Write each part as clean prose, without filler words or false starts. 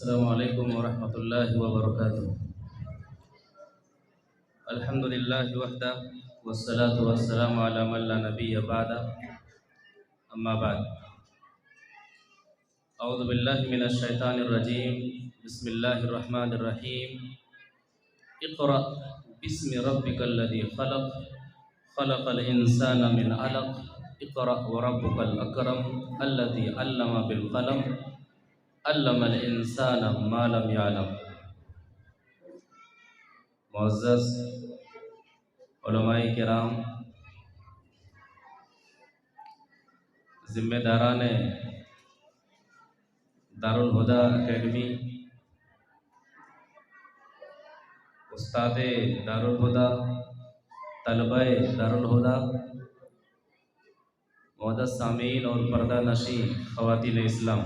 السلام علیکم ورحمۃ اللہ وبرکاتہ۔ الحمد للہ وحدہ والصلاة والسلام علی من لا نبی بعدہ، اما بعد۔ اعوذ باللہ من الشیطان الرجیم، بسم اللہ الرحمن الرحیم۔ اقرأ بسم ربک الذی خلق، خلق الانسان من علق، اقرأ وربک الاکرم الذی علم بالقلم، علم الانسان ما لم يعلم۔ معزز علماء کرام، ذمہ داران دارالہدیٰ اکیڈمی، استاد دارالہدیٰ، طلبہ دارالہدیٰ، معزز سامعین اور پردہ نشین خواتین اسلام،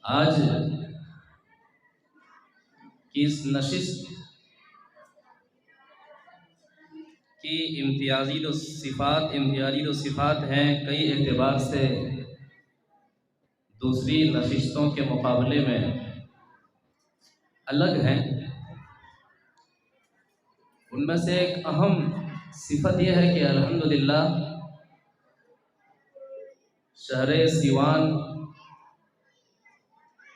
آج کی اس نشست کی امتیازی جو صفات ہیں، کئی اعتبار سے دوسری نشستوں کے مقابلے میں الگ ہیں۔ ان میں سے ایک اہم صفت یہ ہے کہ الحمدللہ شہر سیوان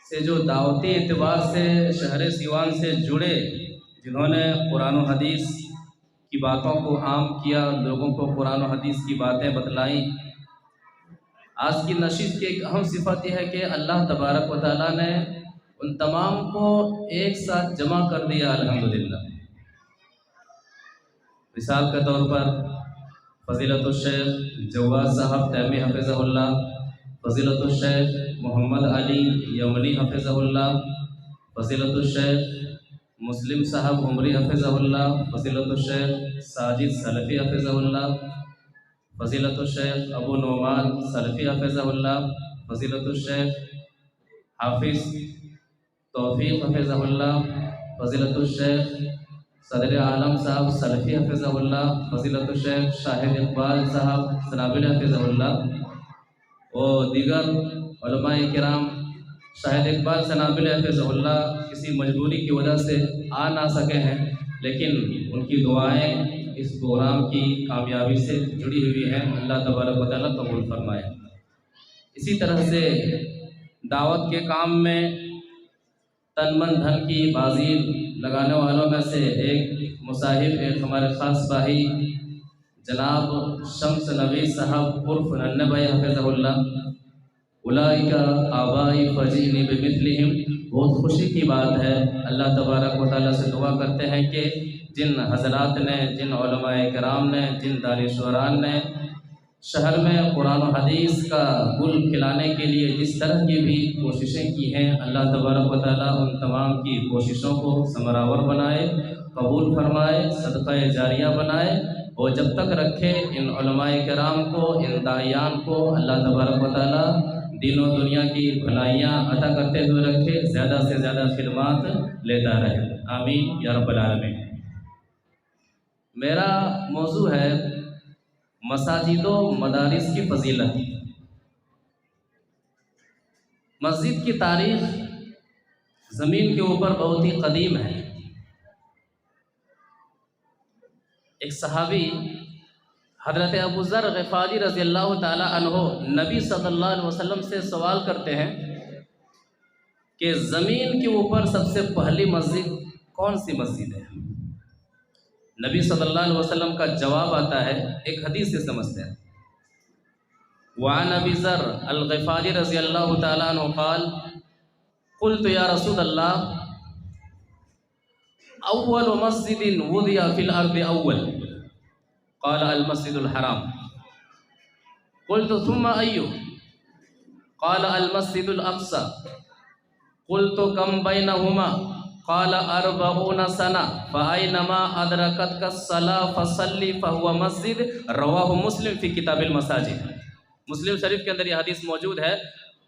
سے جو دعوتی اعتبار سے شہر سیوان سے جڑے، جنہوں نے قرآن و حدیث کی باتوں کو عام کیا، لوگوں کو قرآن و حدیث کی باتیں بتلائیں، آج کی نشست کی ایک اہم صفت یہ ہے کہ اللہ تبارک و تعالیٰ نے ان تمام کو ایک ساتھ جمع کر دیا الحمدللہ۔ مثال کے طور پر فضیلت الشیخ جواز صاحب تیمی حفظہ اللہ، فضیلت الشیخ محمد علی یمنی حفظہ اللہ، فضیلت الشیخ مسلم صاحب عمری حفظہ اللہ، فضیلت الشیخ ساجد سلفی حفظہ اللہ، فضیلت الشیخ ابو نعمان سلفی حفظہ اللہ، فضیلت الشیخ حافظ توفیق حفظہ اللہ، فضیلت الشیخ صدر عالم صاحب سلفی حفظہ اللہ، فضیلت الشیخ شاہد اقبال صاحب سنابل حفظہ اللہ، اور دیگر علماء کرام۔ شاہد اقبال سنابل حفظہ اللہ کسی مجبوری کی وجہ سے آ نہ سکے ہیں، لیکن ان کی دعائیں اس پروگرام کی کامیابی سے جڑی ہوئی ہیں، اللہ تبارک و تعالیٰ قبول فرمائے۔ اسی طرح سے دعوت کے کام میں تن من دھن کی بازی لگانے والوں میں سے ایک مصاحب، ایک ہمارے خاص بھائی جناب شمس نوی صاحب عرف ننھے بھائی حفظہ اللہ، اولئک آبائی فجئنی بمثلہم، بہت خوشی کی بات ہے۔ اللہ تبارک و تعالیٰ سے دعا کرتے ہیں کہ جن حضرات نے، جن علماء کرام نے، جن دانشوران نے شہر میں قرآن و حدیث کا گل کھلانے کے لیے جس طرح کی بھی کوششیں کی ہیں، اللہ تبارک و تعالیٰ ان تمام کی کوششوں کو ثمرآور بنائے، قبول فرمائے، صدقہ جاریہ بنائے، اور جب تک رکھے ان علماء کرام کو، ان داعیان کو اللہ تبارک و تعالیٰ دین و دنیا کی بھلائیاں عطا کرتے ہوئے رکھے، زیادہ سے زیادہ خدمات لیتا رہے، آمین یا رب العالمین۔ میرا موضوع ہے مساجد و مدارس کی فضیلت۔ مسجد کی تاریخ زمین کے اوپر بہت ہی قدیم ہے۔ ایک صحابی حضرت ابو ذر غفاری رضی اللہ تعالی عنہ نبی صلی اللہ علیہ وسلم سے سوال کرتے ہیں کہ زمین کے اوپر سب سے پہلی مسجد کون سی مسجد ہے؟ نبی صلی اللہ علیہ وسلم کا جواب آتا ہے، ایک حدیث سے سمجھتے ہیں۔ وعن ابی ذر الغفاری رضی اللہ تعالی عنہ قال قلت یا رسول اللہ اول مسجد وضع فی الارض اول قال المسجد الحرام قلت ثم ایو قال المسجد الاقصى قلت کم بینہما قال 40 سنہ فأینما ادرکتک الصلاة فصلی فہو مسجد، رواہ مسلم فی کتاب المساجد۔ مسلم شریف کے اندر یہ حدیث موجود ہے۔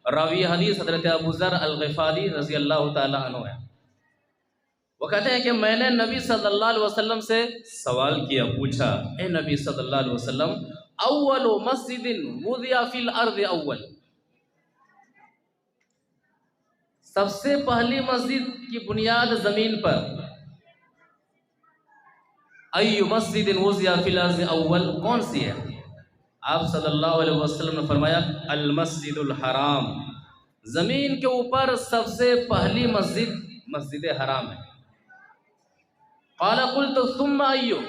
راوی حدیث حضرت ابو ذر الغفاری رضی اللہ تعالی عنہ ہے۔ وہ کہتے ہیں کہ میں نے نبی صلی اللہ علیہ وسلم سے سوال کیا، پوچھا، اے نبی صلی اللہ علیہ وسلم، اول مسجد وضع فی الارض اول، سب سے پہلی مسجد کی بنیاد زمین پر ای مسجد وضع فی الارض اول کون سی ہے؟ آپ صلی اللہ علیہ وسلم نے فرمایا المسجد الحرام، زمین کے اوپر سب سے پہلی مسجد مسجد حرام ہے۔ قال قلت ثم ایو،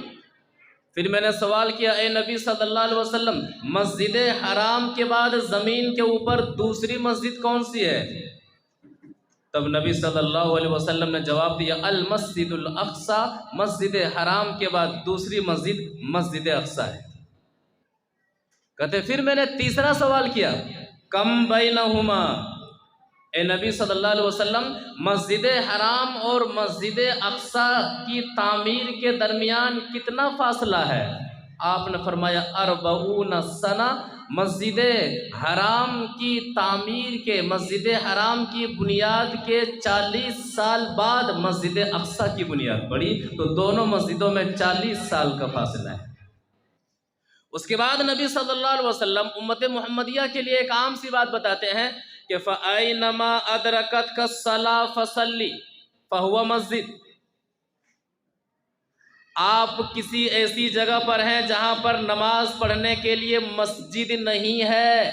پھر میں نے سوال کیا اے نبی صلی اللہ علیہ وسلم مسجد حرام کے بعد زمین کے اوپر دوسری مسجد کون سی ہے؟ تب نبی صلی اللہ علیہ وسلم نے جواب دیا المسجد الاقصی، مسجد حرام کے بعد دوسری مسجد مسجد اقصی ہے۔ کہتے پھر میں نے تیسرا سوال کیا کم بینہما، اے نبی صلی اللہ علیہ وسلم مسجد حرام اور مسجد اقصی کی تعمیر کے درمیان کتنا فاصلہ ہے؟ آپ نے فرمایا 40 سنہ، مسجد حرام کی تعمیر کے، مسجد حرام کی بنیاد کے 40 سال بعد مسجد اقصی کی بنیاد پڑی، تو دونوں مسجدوں میں 40 سال کا فاصلہ ہے۔ اس کے بعد نبی صلی اللہ علیہ وسلم امت محمدیہ کے لیے ایک عام سی بات بتاتے ہیں کہ فَأَيْنَمَا أَدْرَكَتْكَ الصَّلَاةُ فَصَلِّ فَهُوَ مسجد، آپ کسی ایسی جگہ پر ہیں جہاں پر نماز پڑھنے کے لیے مسجد نہیں ہے،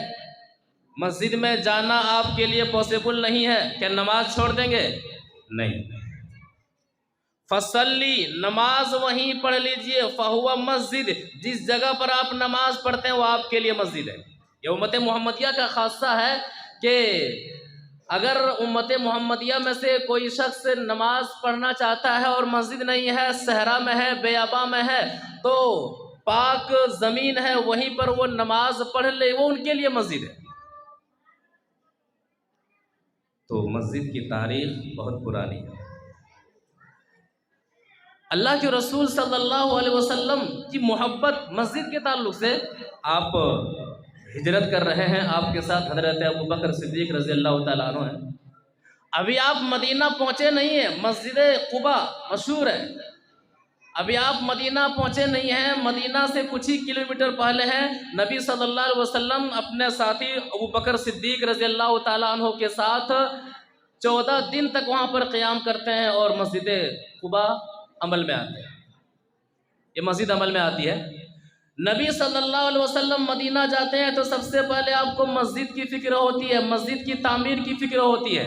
مسجد میں جانا آپ کے لیے پاسبل نہیں ہے، کیا نماز چھوڑ دیں گے؟ نہیں۔ فصلی، نماز وہیں پڑھ لیجئے، فہو مسجد، جس جگہ پر آپ نماز پڑھتے ہیں وہ آپ کے لیے مسجد ہے۔ یہ امت محمدیہ کا خاصہ ہے کہ اگر امت محمدیہ میں سے کوئی شخص نماز پڑھنا چاہتا ہے اور مسجد نہیں ہے، صحرا میں ہے، بیاباں میں ہے، تو پاک زمین ہے وہیں پر وہ نماز پڑھ لے، وہ ان کے لیے مسجد ہے۔ تو مسجد کی تاریخ بہت پرانی ہے۔ اللہ کے رسول صلی اللہ علیہ وسلم کی محبت مسجد کے تعلق سے، آپ ہجرت کر رہے ہیں، آپ کے ساتھ حضرت ابوبکر صدیق رضی اللہ تعالیٰ عنہ ہیں، ابھی آپ مدینہ پہنچے نہیں ہیں، مسجد قباء مشہور ہے، ابھی آپ مدینہ پہنچے نہیں ہیں، مدینہ سے کچھ ہی کلومیٹر پہلے ہیں، نبی صلی اللہ علیہ وسلم اپنے ساتھی ابوبکر صدیق رضی اللہ تعالیٰ عنہ کے ساتھ 14 دن تک وہاں پر قیام کرتے ہیں اور مسجد قباء عمل میں آتے ہیں، یہ مسجد عمل میں آتی ہے۔ نبی صلی اللہ علیہ وسلم مدینہ جاتے ہیں تو سب سے پہلے آپ کو مسجد کی فکر ہوتی ہے، مسجد کی تعمیر کی فکر ہوتی ہے۔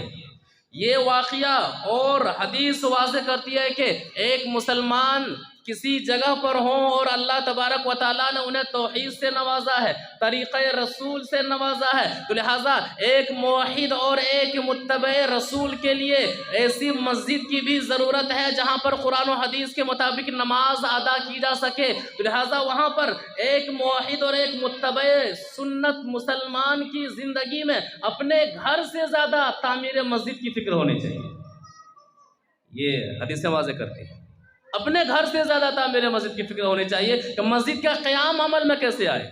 یہ واقعہ اور حدیث واضح کرتی ہے کہ ایک مسلمان کسی جگہ پر ہوں اور اللہ تبارک و تعالیٰ نے انہیں توحید سے نوازا ہے، طریقہ رسول سے نوازا ہے، تو لہٰذا ایک موحد اور ایک متبع رسول کے لیے ایسی مسجد کی بھی ضرورت ہے جہاں پر قرآن و حدیث کے مطابق نماز ادا کی جا سکے، تو لہٰذا وہاں پر ایک موحد اور ایک متبع سنت مسلمان کی زندگی میں اپنے گھر سے زیادہ تعمیر مسجد کی فکر ہونی چاہیے۔ یہ حدیثیں واضح کرتی ہیں، اپنے گھر سے زیادہ تعمیر مسجد کی فکر ہونی چاہیے کہ مسجد کا قیام عمل میں کیسے آئے،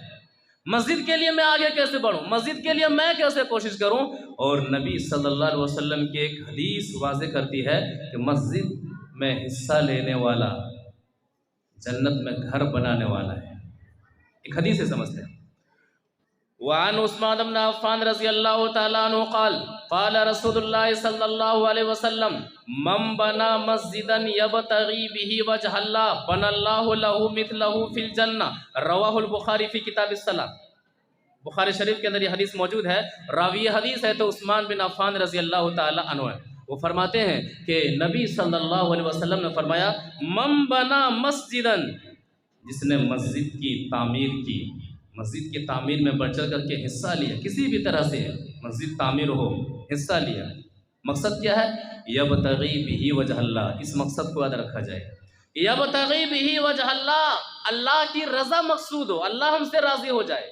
مسجد کے لیے میں آگے کیسے بڑھوں، مسجد کے لیے میں کیسے کوشش کروں۔ اور نبی صلی اللہ علیہ وسلم کی ایک حدیث واضح کرتی ہے کہ مسجد میں حصہ لینے والا جنت میں گھر بنانے والا ہے، ایک حدیث سے سمجھتے ہیں۔ وعن عثمان بن عفان رضی اللہ تعالیٰ عنہ قال قال رسول اللہ صلی اللہ علیہ وسلم من بنا مسجدا یبتغی بہ وجہ اللہ بنى اللہ لہ مثلہ فی الجنہ، رواہ البخاری فی کتاب الصلاۃ۔ بخاری شریف کے اندر یہ حدیث موجود ہے، راوی حدیث ہے تو عثمان بن عفان رضی اللہ تعالیٰ عنہ ہے۔ وہ فرماتے ہیں کہ نبی صلی اللہ علیہ وسلم نے فرمایا من بنا مسجدا، جس نے مسجد کی تعمیر کی، مسجد کی تعمیر میں بڑھ چڑھ کر کے حصہ لیا، کسی بھی طرح سے مسجد تعمیر ہو حصہ لیا، مقصد کیا ہے؟ یبتغی بہ وجہ اللہ، اس مقصد کو یاد رکھا جائے، یبتغی بہ وجہ اللہ، اللہ کی رضا مقصود ہو، اللہ ہم سے راضی ہو جائے،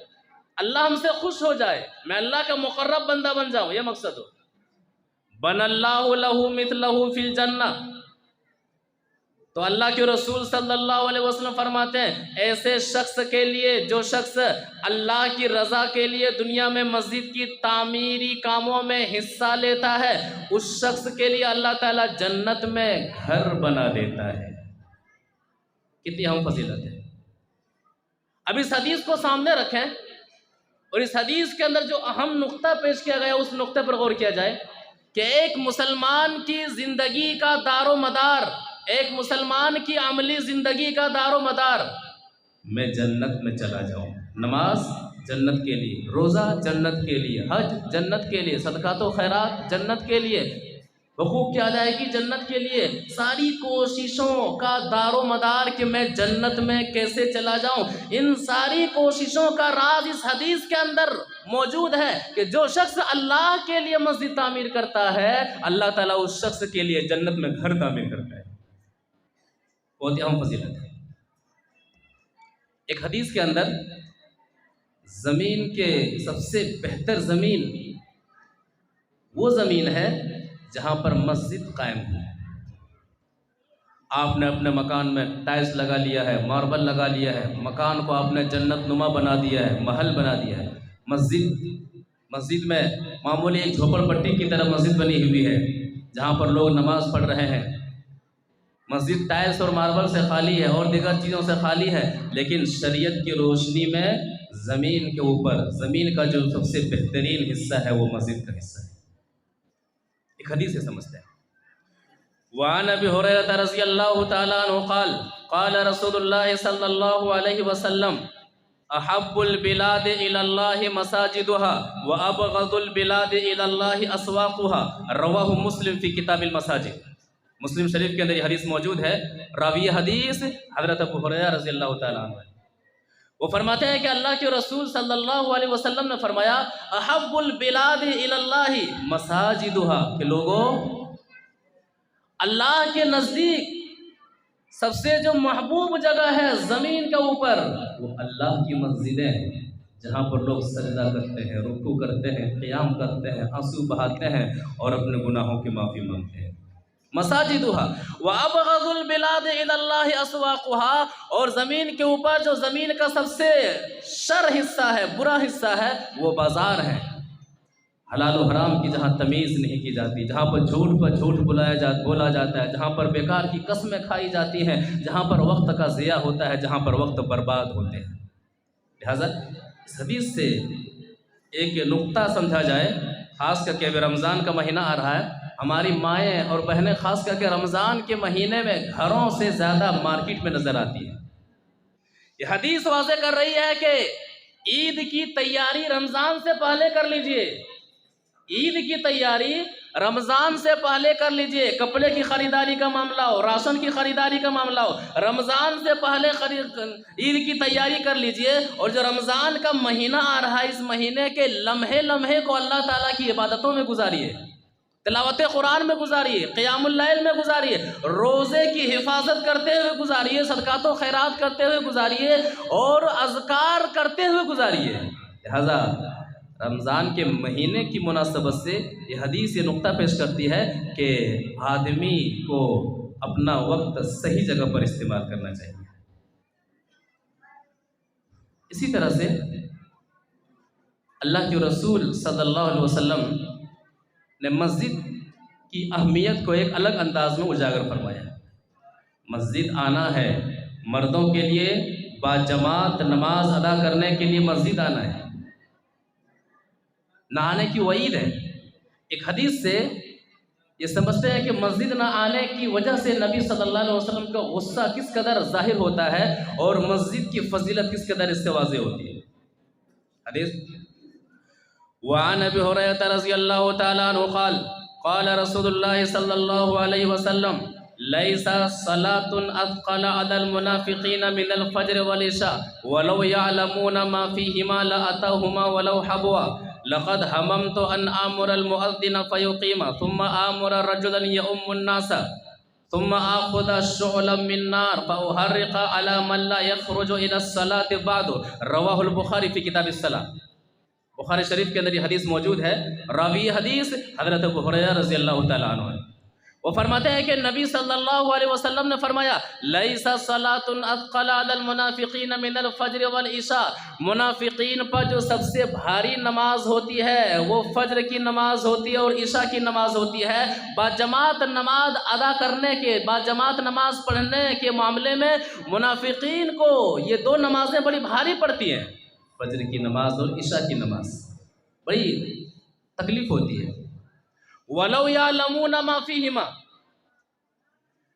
اللہ ہم سے خوش ہو جائے، میں اللہ کا مقرب بندہ بن جاؤں، یہ مقصد ہو۔ بن اللہ لہ مثلہ فی الجنہ، تو اللہ کے رسول صلی اللہ علیہ وسلم فرماتے ہیں ایسے شخص کے لیے جو شخص اللہ کی رضا کے لیے دنیا میں مسجد کی تعمیری کاموں میں حصہ لیتا ہے، اس شخص کے لیے اللہ تعالیٰ جنت میں گھر بنا دیتا ہے۔ کتنی اہم فضیلت ہے۔ اب اس حدیث کو سامنے رکھیں اور اس حدیث کے اندر جو اہم نقطہ پیش کیا گیا اس نقطے پر غور کیا جائے کہ ایک مسلمان کی زندگی کا دار و مدار، ایک مسلمان کی عملی زندگی کا دار و مدار میں جنت میں چلا جاؤں، نماز جنت کے لیے، روزہ جنت کے لیے، حج جنت کے لیے، صدقات و خیرات جنت کے لیے، حقوق کی ادائیگی جنت کے لیے، ساری کوششوں کا دار و مدار کہ میں جنت میں کیسے چلا جاؤں، ان ساری کوششوں کا راز اس حدیث کے اندر موجود ہے کہ جو شخص اللہ کے لیے مسجد تعمیر کرتا ہے، اللہ تعالیٰ اس شخص کے لیے جنت میں گھر تعمیر کرتا ہے۔ بہت اہم فضیلت ہے۔ ایک حدیث کے اندر زمین کے سب سے بہتر زمین وہ زمین ہے جہاں پر مسجد قائم ہے۔ آپ نے اپنے مکان میں ٹائلس لگا لیا ہے، ماربل لگا لیا ہے، مکان کو آپ نے جنت نما بنا دیا ہے، محل بنا دیا ہے۔ مسجد میں معمولی ایک جھوپڑ پٹی کی طرح مسجد بنی ہوئی ہے جہاں پر لوگ نماز پڑھ رہے ہیں۔ مسجد ٹائلس اور ماربل سے خالی ہے اور دیگر چیزوں سے خالی ہے، لیکن شریعت کی روشنی میں زمین کے اوپر، زمین کا جو سب سے بہترین حصہ ہے وہ مسجد کا حصہ ہے۔ ایک حدیث سے سمجھتے ہیں۔ وعن ابی ہریرہ رضی اللہ تعالیٰ عنہ قال قال رسول اللہ صلی اللہ علیہ وسلم احب البلاد الى اللہ مساجدها وابغض البلاد الى اللہ اسواقها رواہ مسلم فی کتاب المساجد۔ مسلم شریف کے اندر یہ حدیث موجود ہے۔ راوی حدیث حضرت ابو ہریرہ رضی اللہ تعالیٰ عنہ، وہ فرماتے ہیں کہ اللہ کے رسول صلی اللہ علیہ وسلم نے فرمایا احب البلاد الی اللہ مساجدها، کہ لوگوں اللہ کے نزدیک سب سے جو محبوب جگہ ہے زمین کے اوپر وہ اللہ کی مسجدیں ہیں، جہاں پر لوگ سجدہ کرتے ہیں، رکوع کرتے ہیں، قیام کرتے ہیں، آنسو بہاتے ہیں اور اپنے گناہوں کی معافی مانگتے ہیں۔ مساجدها وابغض البلاد الى اللہ اسواقها، اور زمین کے اوپر جو زمین کا سب سے شر حصہ ہے، برا حصہ ہے، وہ بازار ہے، حلال و حرام کی جہاں تمیز نہیں کی جاتی، جہاں پر جھوٹ بولا جاتا ہے، جہاں پر بیکار کی قسمیں کھائی جاتی ہیں، جہاں پر وقت کا ضیاع ہوتا ہے، جہاں پر وقت برباد ہوتے ہیں۔ لہٰذا اس حدیث سے ایک نقطہ سمجھا جائے، خاص کر کے ابھی رمضان کا مہینہ آ رہا ہے، ہماری مائیں اور بہنیں خاص کر کے رمضان کے مہینے میں گھروں سے زیادہ مارکیٹ میں نظر آتی ہیں۔ یہ حدیث واضح کر رہی ہے کہ عید کی تیاری رمضان سے پہلے کر لیجئے، عید کی تیاری رمضان سے پہلے کر لیجئے، کپڑے کی خریداری کا معاملہ ہو، راشن کی خریداری کا معاملہ ہو، رمضان سے پہلے عید کی تیاری کر لیجئے، اور جو رمضان کا مہینہ آ رہا ہے اس مہینے کے لمحے لمحے کو اللہ تعالیٰ کی عبادتوں میں گزاریے، تلاوت قرآن میں گزاریے، قیام اللیل میں گزاریے، روزے کی حفاظت کرتے ہوئے گزاریے، صدقات و خیرات کرتے ہوئے گزاریے اور اذکار کرتے ہوئے گزاریے۔ لہذا رمضان کے مہینے کی مناسبت سے یہ حدیث یہ نقطہ پیش کرتی ہے کہ آدمی کو اپنا وقت صحیح جگہ پر استعمال کرنا چاہیے۔ اسی طرح سے اللہ کے رسول صلی اللہ علیہ وسلم نے مسجد کی اہمیت کو ایک الگ انداز میں اجاگر فرمایا۔ مسجد آنا ہے، مردوں کے لیے باجماعت نماز ادا کرنے کے لیے مسجد آنا ہے، نہ آنے کی وعید ہے۔ ایک حدیث سے یہ سمجھتے ہیں کہ مسجد نہ آنے کی وجہ سے نبی صلی اللہ علیہ وسلم کا غصہ کس قدر ظاہر ہوتا ہے اور مسجد کی فضیلت کس قدر اس سے واضح ہوتی ہے۔ حدیث وعن ابی ہریرہ رضی اللہ تعالی عنہ قال قال رسول اللہ صلی اللہ علیہ وسلم لیس صلاة اثقل علی المنافقین من الفجر والعشاء ولو یعلمون ما فیہما لاتوہما ولو حبوا لقد هممت ان آمر المؤذن فیقیم ثم آمر رجلا یؤم الناس ثم آخذ شعلا من نار فأحرق على من لا يخرج الى الصلاة بعد۔ رواہ البخاری فی کتاب الصلاة۔ بخاری شریف کے اندر یہ حدیث موجود ہے۔ راوی حدیث حضرت ابو ہریرہ رضی اللہ تعالیٰ عنہ ہے۔ وہ فرماتے ہیں کہ نبی صلی اللہ علیہ وسلم نے فرمایا لیس صلاة اثقل علی المنافقین من الفجر والعشاء، منافقین پر جو سب سے بھاری نماز ہوتی ہے وہ فجر کی نماز ہوتی ہے اور عشاء کی نماز ہوتی ہے۔ باجماعت نماز ادا کرنے کے، باجماعت نماز پڑھنے کے معاملے میں منافقین کو یہ دو نمازیں بڑی بھاری پڑتی ہیں، فجر کی نماز اور عشاء کی نماز بڑی تکلیف ہوتی ہے۔ وَلَوْ يَعْلَمُونَ مَا فِيهِمَا۔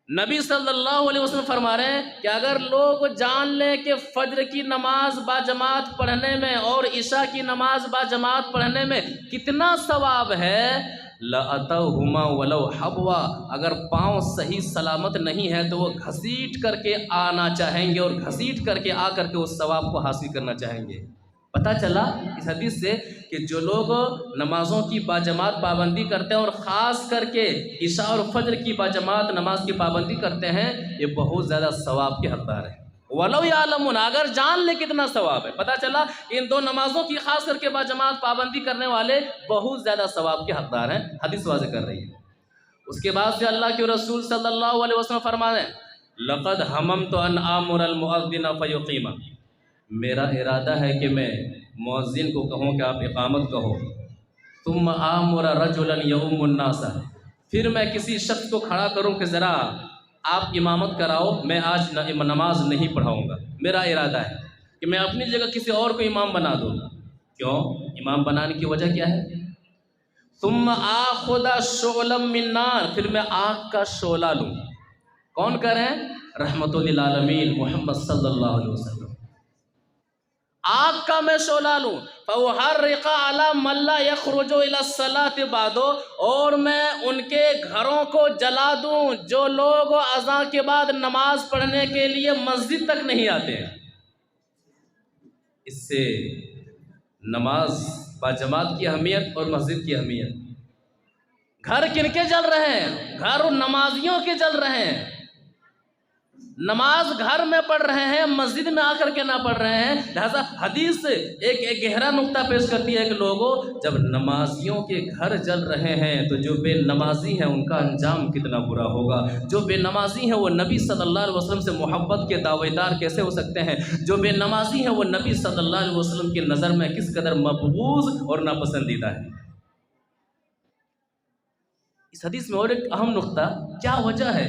نبی صلی اللہ علیہ وسلم فرما رہے ہیں کہ اگر لوگ جان لیں کہ فجر کی نماز باجماعت پڑھنے میں اور عشاء کی نماز باجماعت پڑھنے میں کتنا ثواب ہے، لَأَتَوْهُمَا وَلَوْ حَبْوًا، اگر پاؤں صحیح سلامت نہیں ہے تو وہ گھسیٹ کر کے آنا چاہیں گے اور گھسیٹ کر کے آ کر کے اس ثواب کو حاصل کرنا چاہیں گے۔ پتہ چلا اس حدیث سے کہ جو لوگ نمازوں کی باجماعت پابندی کرتے ہیں اور خاص کر کے عشاء اور فجر کی باجماعت نماز کی پابندی کرتے ہیں، یہ بہت زیادہ ثواب کے حقدار ہیں۔ وَلَوْ يَعْلَمُونَ، اگر جان لے کتنا ثواب ہے۔ پتہ چلا ان دو نمازوں کی خاص کر کے باجماعت پابندی کرنے والے بہت زیادہ ثواب کے حقدار ہیں، حدیث واضح کر رہی ہے۔ اس کے بعد سے اللہ کے رسول صلی اللہ علیہ وسلم فرماتے ہیں لَقَدْ هَمَمْتُ أَنْ آمُرَ الْمُؤَذِّنَ فَيُقِيمَ، میرا ارادہ ہے کہ میں مؤذن کو کہوں کہ آپ اقامت کہو، ثُمَّ آمُرَ رَجُلًا يَؤُمُّ النَّاسَ، پھر میں کسی شخص کو کھڑا کروں کہ ذرا آپ امامت کراؤ، میں آج نماز نہیں پڑھاؤں گا۔ میرا ارادہ ہے کہ میں اپنی جگہ کسی اور کو امام بنا دوں۔ کیوں؟ امام بنانے کی وجہ کیا ہے؟ ثُمَّ آخُذَ شُعْلًا مِّن نَّارٍ، پھر میں آگ کا شعلہ لوں۔ کون کر رہے ہیں؟ رحمت للعالمین محمد صلی اللہ علیہ وسلم۔ آگ کا میں شعلہ لوں، فَأُحَرِّقَ عَلَىٰ مَن لَّا يَخْرُجُ إِلَى الصَّلَاةِ بَعْدُ، اور میں ان کے گھروں کو جلا دوں جو لوگ اذان کے بعد نماز پڑھنے کے لیے مسجد تک نہیں آتے ہیں۔ اس سے نماز باجماعت کی اہمیت اور مسجد کی اہمیت۔ گھر کن کے جل رہے ہیں؟ گھر نمازیوں کے جل رہے ہیں۔ نماز گھر میں پڑھ رہے ہیں، مسجد میں آ کر کے نہ پڑھ رہے ہیں۔ لہذا حدیث ایک گہرا نقطہ پیش کرتی ہے کہ لوگوں جب نمازیوں کے گھر جل رہے ہیں تو جو بے نمازی ہیں ان کا انجام کتنا برا ہوگا۔ جو بے نمازی ہیں وہ نبی صلی اللہ علیہ وسلم سے محبت کے دعوے دار کیسے ہو سکتے ہیں؟ جو بے نمازی ہیں وہ نبی صلی اللہ علیہ وسلم کی نظر میں کس قدر مبغوض اور ناپسندیدہ ہے۔ اس حدیث میں اور ایک اہم نقطہ، کیا وجہ ہے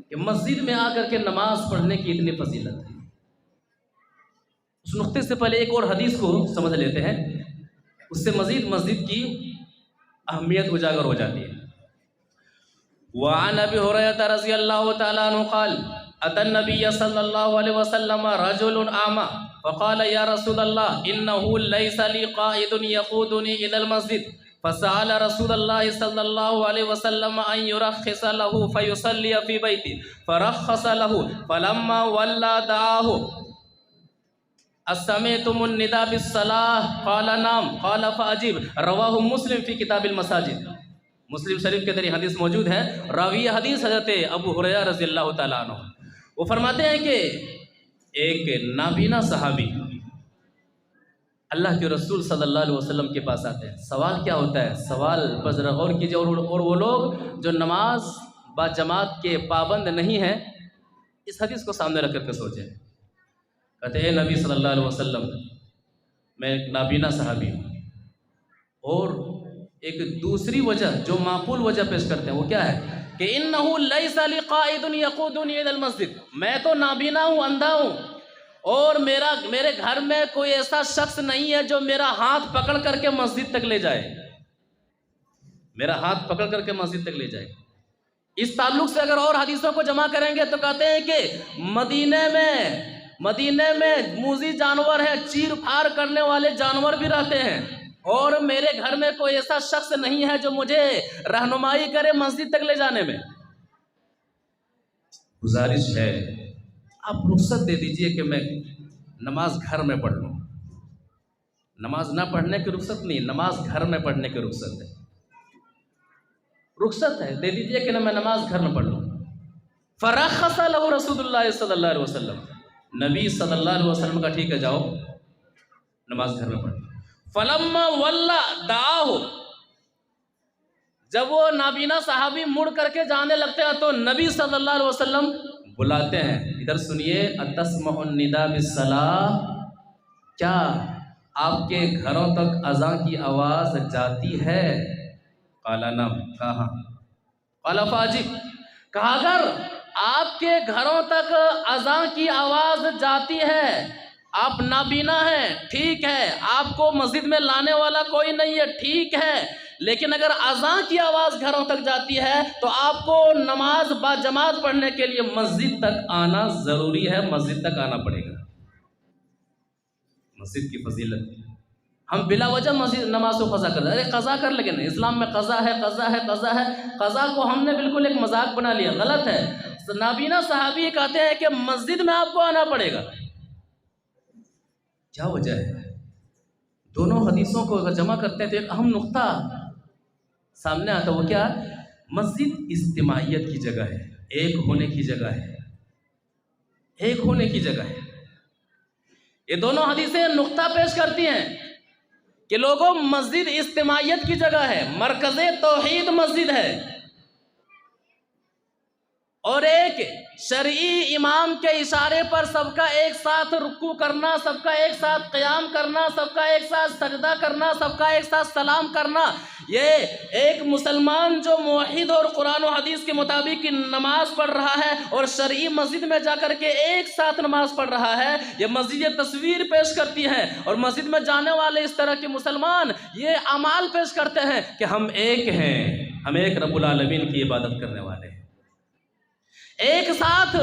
کہ مسجد میں آ کر کے نماز پڑھنے کی اتنی فضیلت ہے؟ اس نقطے سے پہلے ایک اور حدیث کو سمجھ لیتے ہیں، اس سے مزید مسجد کی اہمیت اجاگر ہو جاتی ہے۔ وعن ابی ہریرہ رضی اللہ تعالی عنہ قال اتى النبي صلی اللہ علیہ وسلم رجل اعمى فقال یا رسول اللہ انه ليس لي قائد يقودني الى المسجد فسأل رسول اللہ صلی اللہ علیہ وسلم ان يرخص له فيصلي في بيته فرخص له فلما ولى دعاه اسمعتم النداء بالصلاة قال نعم قال فأجب۔ رواہ مسلم فی کتاب المساجد۔ مسلم شریف کے اندر یہ حدیث موجود ہے۔ راوی حدیث حضرت ابو ہریرہ رضی اللہ تعالیٰ عنہ، وہ فرماتے ہیں کہ ایک نابینا صحابی اللہ کے رسول صلی اللہ علیہ وسلم کے پاس آتے ہیں۔ سوال کیا ہوتا ہے؟ سوال پر ذرا غور کیجیے۔ اور وہ لوگ جو نماز با جماعت کے پابند نہیں ہیں، اس حدیث کو سامنے رکھ کر کے سوچیں۔ کہتے ہیں نبی صلی اللہ علیہ وسلم میں ایک نابینا صحابی ہوں، اور ایک دوسری وجہ جو معقول وجہ پیش کرتے ہیں وہ کیا ہے کہ انہو لیس لی قائد یقودنی الی المسجد، میں تو نابینا ہوں، اندھا ہوں، اور میرے گھر میں کوئی ایسا شخص نہیں ہے جو میرا ہاتھ پکڑ کر کے مسجد تک لے جائے، میرا ہاتھ پکڑ کر کے مسجد تک لے جائے۔ اس تعلق سے اگر اور حدیثوں کو جمع کریں گے تو کہتے ہیں کہ مدینے میں موذی جانور ہیں، چیر پھاڑ کرنے والے جانور بھی رہتے ہیں، اور میرے گھر میں کوئی ایسا شخص نہیں ہے جو مجھے رہنمائی کرے مسجد تک لے جانے میں۔ گزارش ہے آپ رخصت دے دیجئے کہ میں نماز گھر میں پڑھ لوں۔ نماز نہ پڑھنے کی رخصت نہیں، نماز گھر میں پڑھنے کی رخصت ہے۔ رخصت ہے، دے دیجئے کہ میں نماز گھر میں پڑھ لوں۔ فرخص له رسول اللہ صلی اللہ علیہ وسلم، نبی صلی اللہ علیہ وسلم کا ٹھیک ہے جاؤ نماز گھر میں پڑھ۔ فلما ولى دعاه، جب وہ نابینا صحابی مڑ کر کے جانے لگتے ہیں تو نبی صلی اللہ علیہ وسلم بلاتے ہیں، ادھر سنیے، اتسمع النداء بالصلاة، کیا آپ کے گھروں تک اذان کی آواز جاتی ہے؟ قال نعم، کہا، قال فاجب، کہا اگر آپ کے گھروں تک اذان کی آواز جاتی ہے، آپ نابینا ہیں، ٹھیک ہے، آپ کو مسجد میں لانے والا کوئی نہیں ہے، ٹھیک ہے، لیکن اگر اذان کی آواز گھروں تک جاتی ہے تو آپ کو نماز با جماعت پڑھنے کے لیے مسجد تک آنا ضروری ہے، مسجد تک آنا پڑے گا۔ مسجد کی فضیلت، ہم بلا وجہ مسجد نماز کو قضا کر دیں، ارے قضا کر لیں نا، اسلام میں قضا ہے، قضا ہے، قضا ہے، قضا کو ہم نے بالکل ایک مذاق بنا لیا، غلط ہے۔ نابینا صحابی کہتے ہیں کہ مسجد میں آپ کو آنا پڑے گا۔ کیا وجہ ہے؟ دونوں حدیثوں کو اگر جمع کرتے ہیں تو ایک اہم نقطہ سامنے آتا، وہ کیا؟ مسجد اجتماعیت کی جگہ ہے، ایک ہونے کی جگہ ہے، ایک ہونے کی جگہ ہے۔ یہ دونوں حدیثیں نقطہ پیش کرتی ہیں کہ لوگوں، مسجد اجتماعیت کی جگہ ہے، مرکز توحید مسجد ہے، اور ایک شرعی امام کے اشارے پر سب کا ایک ساتھ رکوع کرنا، سب کا ایک ساتھ قیام کرنا، سب کا ایک ساتھ سجدہ کرنا، سب کا ایک ساتھ سلام کرنا، یہ ایک مسلمان جو موحد اور قرآن و حدیث کے مطابق نماز پڑھ رہا ہے اور شرعی مسجد میں جا کر کے ایک ساتھ نماز پڑھ رہا ہے، یہ مسجد یہ تصویر پیش کرتی ہے، اور مسجد میں جانے والے اس طرح کے مسلمان یہ اعمال پیش کرتے ہیں کہ ہم ایک ہیں، ہم ایک رب العالمین کی عبادت کرنے والے ہیں، ایک ساتھ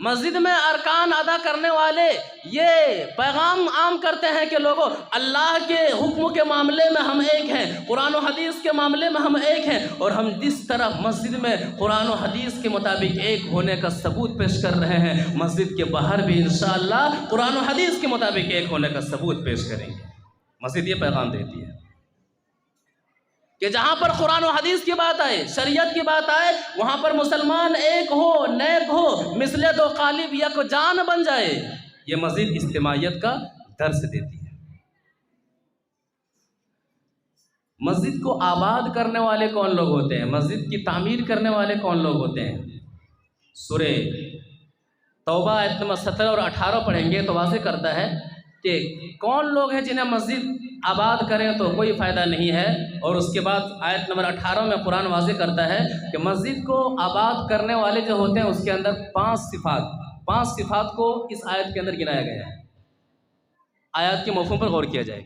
مسجد میں ارکان ادا کرنے والے یہ پیغام عام کرتے ہیں کہ لوگوں، اللہ کے حکم کے معاملے میں ہم ایک ہیں، قرآن و حدیث کے معاملے میں ہم ایک ہیں، اور ہم جس طرح مسجد میں قرآن و حدیث کے مطابق ایک ہونے کا ثبوت پیش کر رہے ہیں، مسجد کے باہر بھی انشاءاللہ قرآن و حدیث کے مطابق ایک ہونے کا ثبوت پیش کریں گے۔ مسجد یہ پیغام دیتی ہے کہ جہاں پر قرآن و حدیث کی بات آئے، شریعت کی بات آئے، وہاں پر مسلمان ایک ہو، نیک ہو، مثل دو قالب یک جان بن جائے۔ یہ مسجد اجتماعیت کا درس دیتی ہے۔ مسجد کو آباد کرنے والے کون لوگ ہوتے ہیں؟ مسجد کی تعمیر کرنے والے کون لوگ ہوتے ہیں؟ سورہ توبہ آیت نمبر 17 اور 18 پڑھیں گے تو واضح کرتا ہے کہ کون لوگ ہیں جنہیں مسجد آباد کریں تو کوئی فائدہ نہیں ہے، اور اس کے بعد آیت نمبر 18 میں قرآن واضح کرتا ہے کہ مسجد کو آباد کرنے والے جو ہوتے ہیں اس کے اندر 5 صفات کو اس آیت کے اندر گنایا گیا ہے۔ آیات کے مفہوم پر غور کیا جائے۔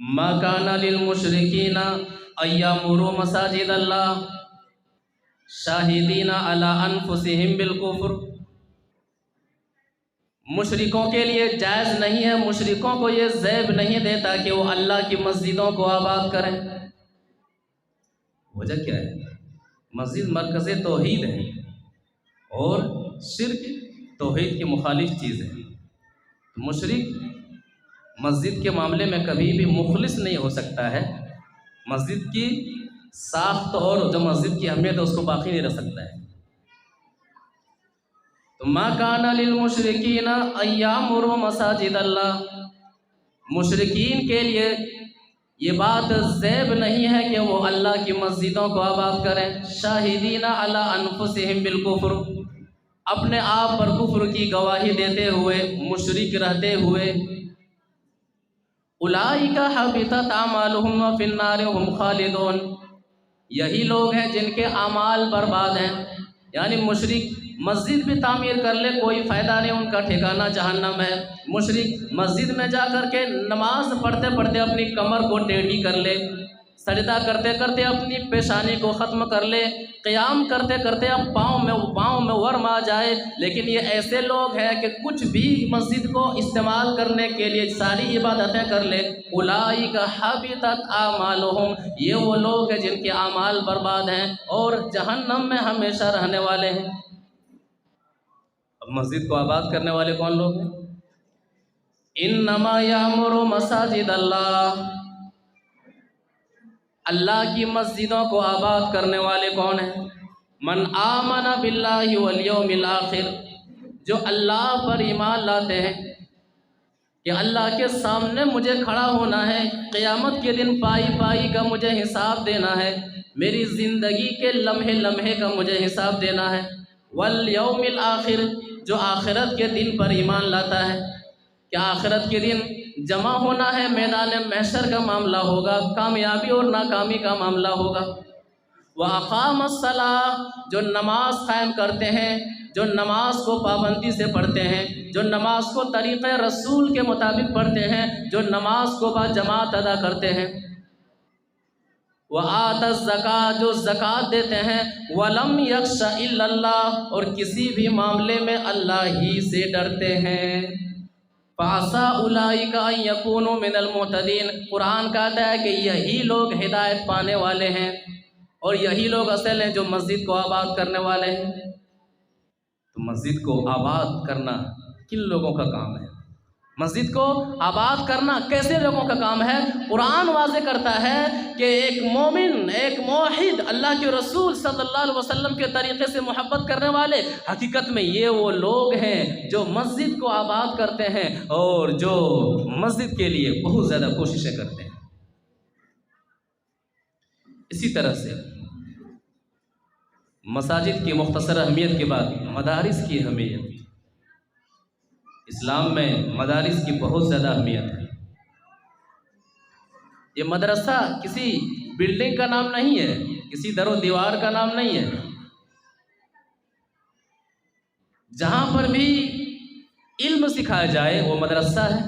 ما کان للمشرکین ان یعمروا مساجد اللہ شاہدین علی انفسہم بالکفر، مشرکوں کے لیے جائز نہیں ہے، مشرکوں کو یہ زیب نہیں دیتا کہ وہ اللہ کی مسجدوں کو آباد کریں۔ وجہ کیا ہے؟ مسجد مرکز توحید ہے، اور شرک توحید کی مخالف چیز ہے۔ مشرک مسجد کے معاملے میں کبھی بھی مخلص نہیں ہو سکتا ہے، مسجد کی ساخت اور جو مسجد کی اہمیت ہے اس کو باقی نہیں رکھ سکتا ہے۔ تو ما کان للمشرکین ان یعمروا مساجد اللہ، مشرکین کے لیے یہ بات زیب نہیں ہے کہ وہ اللہ کی مسجدوں کو آباد کریں، شاہدین علی انفسہم بالکفر، اپنے آپ پر کفر کی گواہی دیتے ہوئے، مشرک رہتے ہوئے۔ اولئک حبطت اعمالہم وفی النار ہم خالدون، یہی لوگ ہیں جن کے اعمال برباد ہیں، یعنی مشرک مسجد بھی تعمیر کر لے کوئی فائدہ نہیں، ان کا ٹھکانہ جہنم ہے۔ مشرک مسجد میں جا کر کے نماز پڑھتے پڑھتے اپنی کمر کو ٹیڑھی کر لے، سجدہ کرتے کرتے اپنی پیشانی کو ختم کر لے، قیام کرتے کرتے اب پاؤں میں ورم آ جائے، لیکن یہ ایسے لوگ ہیں کہ کچھ بھی مسجد کو استعمال کرنے کے لیے ساری عبادتیں کر لے۔ اولئک حبطت اعمالہم، یہ وہ لوگ ہیں جن کے اعمال برباد ہیں اور جہنم میں ہمیشہ رہنے والے ہیں۔ اب مسجد کو آباد کرنے والے کون لوگ ہیں؟ انما یعمر مساجد اللہ، اللہ کی مسجدوں کو آباد کرنے والے کون ہیں؟ من آمن باللہ والیوم الآخر، جو اللہ پر ایمان لاتے ہیں کہ اللہ کے سامنے مجھے کھڑا ہونا ہے، قیامت کے دن پائی پائی کا مجھے حساب دینا ہے، میری زندگی کے لمحے لمحے کا مجھے حساب دینا ہے۔ والیوم الآخر، جو آخرت کے دن پر ایمان لاتا ہے کہ آخرت کے دن جمع ہونا ہے، میدان محشر کا معاملہ ہوگا، کامیابی اور ناکامی کا معاملہ ہوگا۔ وَأَقَامَ الصَّلَاةَ، جو نماز قائم کرتے ہیں، جو نماز کو پابندی سے پڑھتے ہیں، جو نماز کو طریقہ رسول کے مطابق پڑھتے ہیں، جو نماز کو با جماعت ادا کرتے ہیں۔ وآت الزکاۃ، جو زکوٰۃ دیتے ہیں، ولم یخش الا اللہ، اور کسی بھی معاملے میں اللہ ہی سے ڈرتے ہیں۔ فعسیٰ اولئک ان یکونوا من المہتدین، قرآن کہتا ہے کہ یہی لوگ ہدایت پانے والے ہیں، اور یہی لوگ اصل ہیں جو مسجد کو آباد کرنے والے ہیں۔ تو مسجد کو آباد کرنا کن لوگوں کا کام ہے؟ مسجد کو آباد کرنا کیسے لوگوں کا کام ہے؟ قرآن واضح کرتا ہے کہ ایک مومن، ایک موحد، اللہ کے رسول صلی اللہ علیہ وسلم کے طریقے سے محبت کرنے والے، حقیقت میں یہ وہ لوگ ہیں جو مسجد کو آباد کرتے ہیں اور جو مسجد کے لیے بہت زیادہ کوششیں کرتے ہیں۔ اسی طرح سے مساجد کی مختصر اہمیت کے بعد مدارس کی اہمیت۔ اسلام میں مدارس کی بہت زیادہ اہمیت ہے۔ یہ مدرسہ کسی بلڈنگ کا نام نہیں ہے، کسی در و دیوار کا نام نہیں ہے۔ جہاں پر بھی علم سکھایا جائے وہ مدرسہ ہے،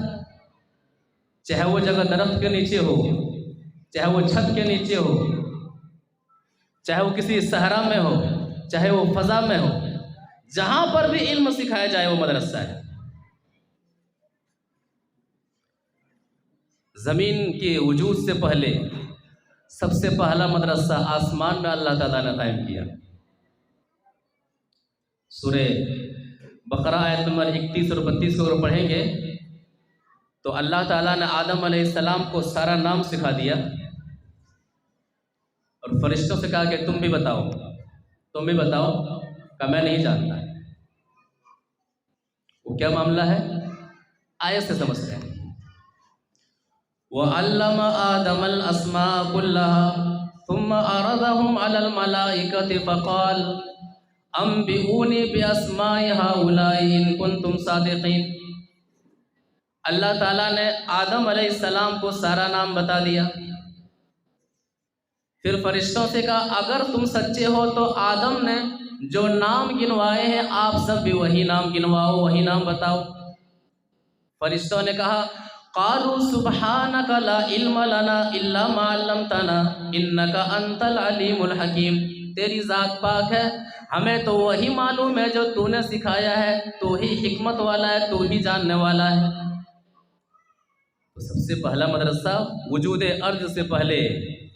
چاہے وہ جگہ درخت کے نیچے ہو، چاہے وہ چھت کے نیچے ہو، چاہے وہ کسی صحرا میں ہو، چاہے وہ فضا میں ہو، جہاں پر بھی علم سکھایا جائے وہ مدرسہ ہے۔ زمین کے وجود سے پہلے سب سے پہلا مدرسہ آسمان میں اللہ تعالیٰ نے قائم کیا۔ سورہ بقرہ آیت نمبر 31 اور 32 کو اگر پڑھیں گے تو اللہ تعالیٰ نے آدم علیہ السلام کو سارا نام سکھا دیا اور فرشتوں سے کہا کہ تم بھی بتاؤ، تم بھی بتاؤ، کہ میں نہیں جانتا۔ وہ کیا معاملہ ہے آیت سے سمجھتے ہیں۔ وَعَلَّمَ آدَمَ الْأَسْمَاءَ كُلَّهَا ثُمَّ عَرَضَهُمْ عَلَى الْمَلَائِكَةِ فَقَالَ أَنبِئُونِي بِأَسْمَاءِ هَؤُلَاءِ إِن كُنتُمْ صَادِقِينَ۔ اللہ تعالیٰ نے آدم علیہ السلام کو سارا نام بتا دیا، پھر فرشتوں سے کہا اگر تم سچے ہو تو آدم نے جو نام گنوائے ہیں آپ سب بھی وہی نام گنواؤ، وہی نام بتاؤ۔ فرشتوں نے کہا قالوا سبحانک لا علم لنا الا ما علمتنا انک انت العلیم الحکیم، تیری ذات پاک ہے، ہمیں تو وہی معلوم ہے جو تو نے سکھایا ہے، تو ہی حکمت والا ہے، تو ہی جاننے والا ہے۔ تو سب سے پہلا مدرسہ وجود ارض سے پہلے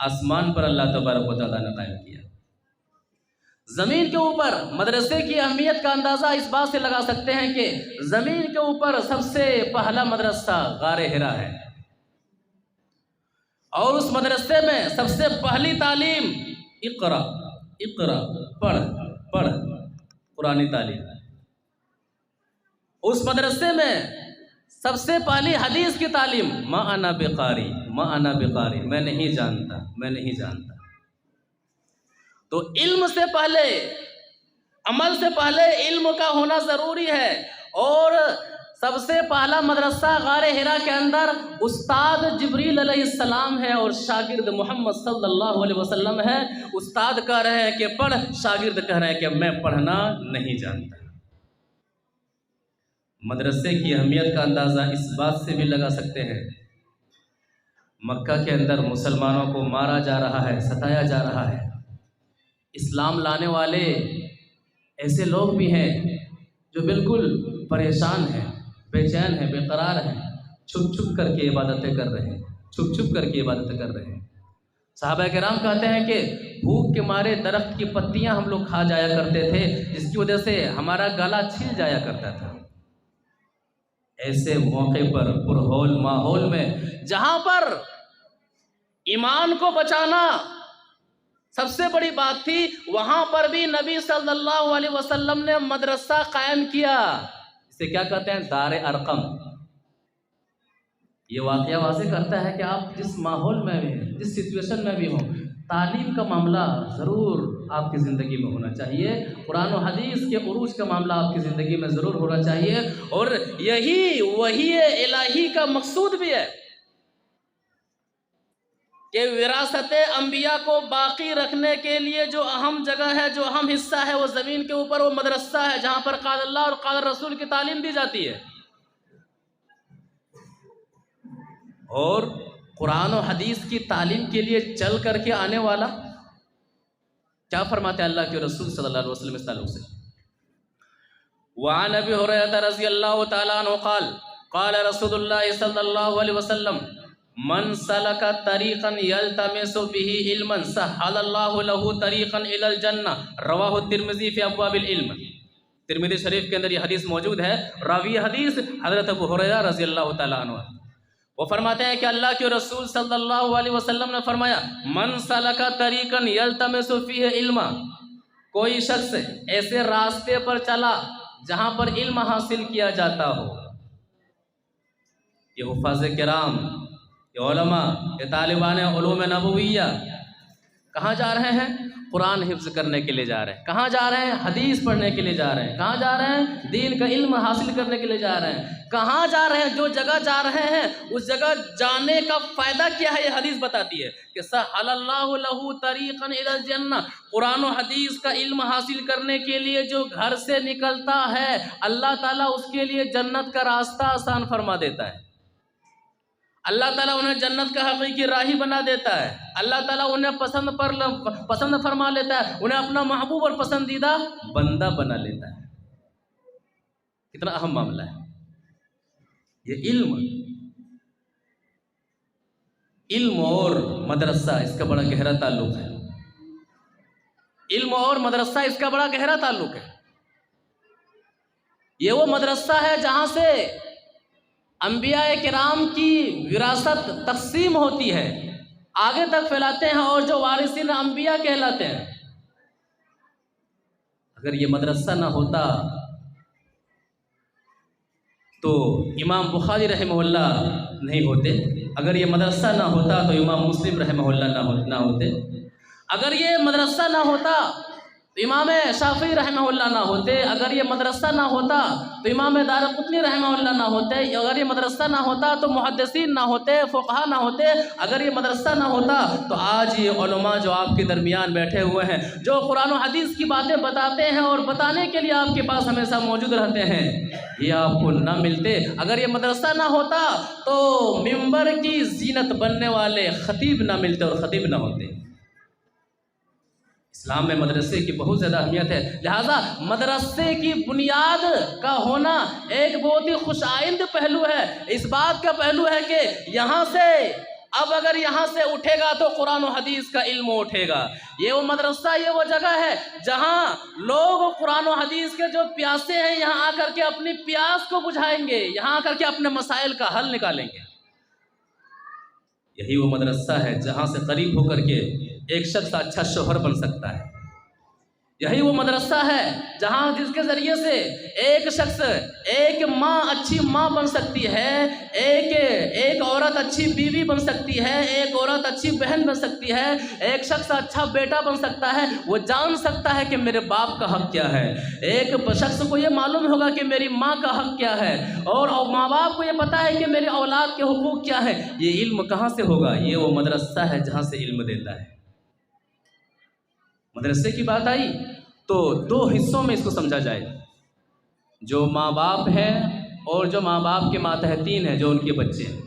آسمان پر اللہ تبارک و تعالیٰ نے قائم کیا۔ زمین کے اوپر مدرسے کی اہمیت کا اندازہ اس بات سے لگا سکتے ہیں کہ زمین کے اوپر سب سے پہلا مدرسہ غار حرا ہے، اور اس مدرسے میں سب سے پہلی تعلیم اقرا، اقرا، پڑھ پڑھ، قرآنی تعلیم۔ اس مدرسے میں سب سے پہلی حدیث کی تعلیم، ما انا بقاری، ما انا بقاری، میں نہیں جانتا، میں نہیں جانتا۔ تو علم سے پہلے، عمل سے پہلے علم کا ہونا ضروری ہے، اور سب سے پہلا مدرسہ غار حرا کے اندر استاد جبریل علیہ السلام ہے اور شاگرد محمد صلی اللہ علیہ وسلم ہے۔ استاد کہہ رہے ہیں کہ پڑھ، شاگرد کہہ رہے ہیں کہ میں پڑھنا نہیں جانتا۔ مدرسے کی اہمیت کا اندازہ اس بات سے بھی لگا سکتے ہیں، مکہ کے اندر مسلمانوں کو مارا جا رہا ہے، ستایا جا رہا ہے۔ اسلام لانے والے ایسے لوگ بھی ہیں جو بالکل پریشان ہیں، بے چین ہیں، بے قرار ہیں، چھپ چھپ کر کے عبادتیں کر رہے ہیں، چھپ چھپ کر کے عبادتیں کر رہے ہیں۔ صحابہ کرام کہتے ہیں کہ بھوک کے مارے درخت کی پتیاں ہم لوگ کھا جایا کرتے تھے، جس کی وجہ سے ہمارا گلا چھل جایا کرتا تھا۔ ایسے موقع پر پرہول ماحول میں جہاں پر ایمان کو بچانا سب سے بڑی بات تھی، وہاں پر بھی نبی صلی اللہ علیہ وسلم نے مدرسہ قائم کیا۔ اسے کیا کہتے ہیں؟ دار ارقم۔ یہ واقعہ واضح کرتا ہے کہ آپ جس ماحول میں بھی، جس سچویشن میں بھی ہوں، تعلیم کا معاملہ ضرور آپ کی زندگی میں ہونا چاہیے، قرآن و حدیث کے عروج کا معاملہ آپ کی زندگی میں ضرور ہونا چاہیے، اور یہی وحی الہی کا مقصود بھی ہے کہ وراثت انبیاء کو باقی رکھنے کے لیے جو اہم جگہ ہے، جو اہم حصہ ہے وہ زمین کے اوپر وہ مدرسہ ہے، جہاں پر قال اللہ اور قال رسول کی تعلیم دی جاتی ہے، اور قرآن و حدیث کی تعلیم کے لیے چل کر کے آنے والا؟ کیا فرماتے ہیں اللہ کے رسول صلی اللہ علیہ وسلم اس تعلق سے؟ وعن ابی ہریرہ رضی اللہ تعالیٰ عنہ قال قال رسول اللہ صلی اللہ علیہ وسلم من سلک طریقا یلتمس به علما سہل اللہ له طریقا الی الجنہ، رواہ الترمذی فی ابواب العلم۔ ترمذی شریف کے اندر یہ حدیث موجود ہے۔ راوی حدیث حضرت ابو ہریرہ رضی اللہ تعالیٰ عنہ، وہ فرماتے ہیں کہ اللہ کے رسول صلی اللہ علیہ وسلم نے فرمایا من سلک طریقا یلتمس فیہ علما، کوئی شخص ایسے راستے پر چلا جہاں پر علم حاصل کیا جاتا ہو۔ یہ حفاظ کرام، یہ علماء، یہ طالبان علوم نبویہ کہاں جا رہے ہیں؟ قرآن حفظ کرنے کے لیے جا رہے ہیں۔ کہاں جا رہے ہیں؟ حدیث پڑھنے کے لیے جا رہے ہیں۔ کہاں جا رہے ہیں؟ دین کا علم حاصل کرنے کے لیے جا رہے ہیں۔ کہاں جا رہے ہیں؟ جو جگہ جا رہے ہیں اس جگہ جانے کا فائدہ کیا ہے، یہ حدیث بتاتی ہے کہ سہل اللہ لہ طریقا الی الجنہ، قرآن و حدیث کا علم حاصل کرنے کے لیے جو گھر سے نکلتا ہے اللہ تعالیٰ اس کے لیے جنت کا راستہ آسان فرما دیتا ہے۔ اللہ تعالیٰ انہیں جنت کا حقیقی راہی بنا دیتا ہے۔ اللہ تعالیٰ انہیں پسند فرما لیتا ہے، انہیں اپنا محبوب اور پسندیدہ بندہ بنا لیتا ہے۔ کتنا اہم معاملہ ہے یہ علم اور مدرسہ، اس کا بڑا گہرا تعلق ہے۔ علم اور مدرسہ اس کا بڑا گہرا تعلق ہے۔ یہ وہ مدرسہ ہے جہاں سے انبیاء کرام کی وراثت تقسیم ہوتی ہے، آگے تک پھیلاتے ہیں، اور جو وارثین انبیاء کہلاتے ہیں۔ اگر یہ مدرسہ نہ ہوتا تو امام بخاری رحمہ اللہ نہیں ہوتے، اگر یہ مدرسہ نہ ہوتا تو امام مسلم رحمہ اللہ نہ ہوتے، اگر یہ مدرسہ نہ ہوتا تو امام شافعی رحمہ اللہ نہ ہوتے، اگر یہ مدرسہ نہ ہوتا تو امام دارقطنی رحمہ اللہ نہ ہوتے، اگر یہ مدرسہ نہ ہوتا تو محدثین نہ ہوتے، فقہاء نہ ہوتے، اگر یہ مدرسہ نہ ہوتا تو آج یہ علماء جو آپ کے درمیان بیٹھے ہوئے ہیں، جو قرآن و حدیث کی باتیں بتاتے ہیں اور بتانے کے لیے آپ کے پاس ہمیشہ موجود رہتے ہیں، یہ آپ کو نہ ملتے۔ اگر یہ مدرسہ نہ ہوتا تو منبر کی زینت بننے والے خطیب نہ ملتے اور خطیب نہ ہوتے۔ اسلام میں مدرسے کی بہت زیادہ اہمیت ہے، لہٰذا مدرسے کی بنیاد کا ہونا ایک بہت ہی خوش آئند پہلو ہے۔ اس بات کا پہلو ہے کہ یہاں سے اب اگر یہاں سے اٹھے گا تو قرآن و حدیث کا علم اٹھے گا۔ یہ وہ مدرسہ، یہ وہ جگہ ہے جہاں لوگ قرآن و حدیث کے جو پیاسے ہیں یہاں آ کر کے اپنی پیاس کو بجھائیں گے، یہاں آ کر کے اپنے مسائل کا حل نکالیں گے۔ یہی وہ مدرسہ ہے جہاں سے قریب ہو کر کے ایک شخص اچھا شوہر بن سکتا ہے۔ یہی وہ مدرسہ ہے جہاں جس کے ذریعے سے ایک شخص، ایک ماں اچھی ماں بن سکتی ہے، ایک عورت اچھی بیوی بن سکتی ہے، ایک عورت اچھی بہن بن سکتی ہے، ایک شخص اچھا بیٹا بن سکتا ہے۔ وہ جان سکتا ہے کہ میرے باپ کا حق کیا ہے، ایک شخص کو یہ معلوم ہوگا کہ میری ماں کا حق کیا ہے، اور ماں باپ کو یہ پتا ہے کہ میری اولاد کے حقوق کیا ہے۔ یہ علم کہاں سے ہوگا؟ یہ وہ مدرسہ ہے جہاں سے علم دیتا ہے۔ مدرسے کی بات آئی تو دو حصوں میں اس کو سمجھا جائے، جو ماں باپ ہیں اور جو ماں باپ کے ماتحتین ہیں، جو ان کے بچے ہیں۔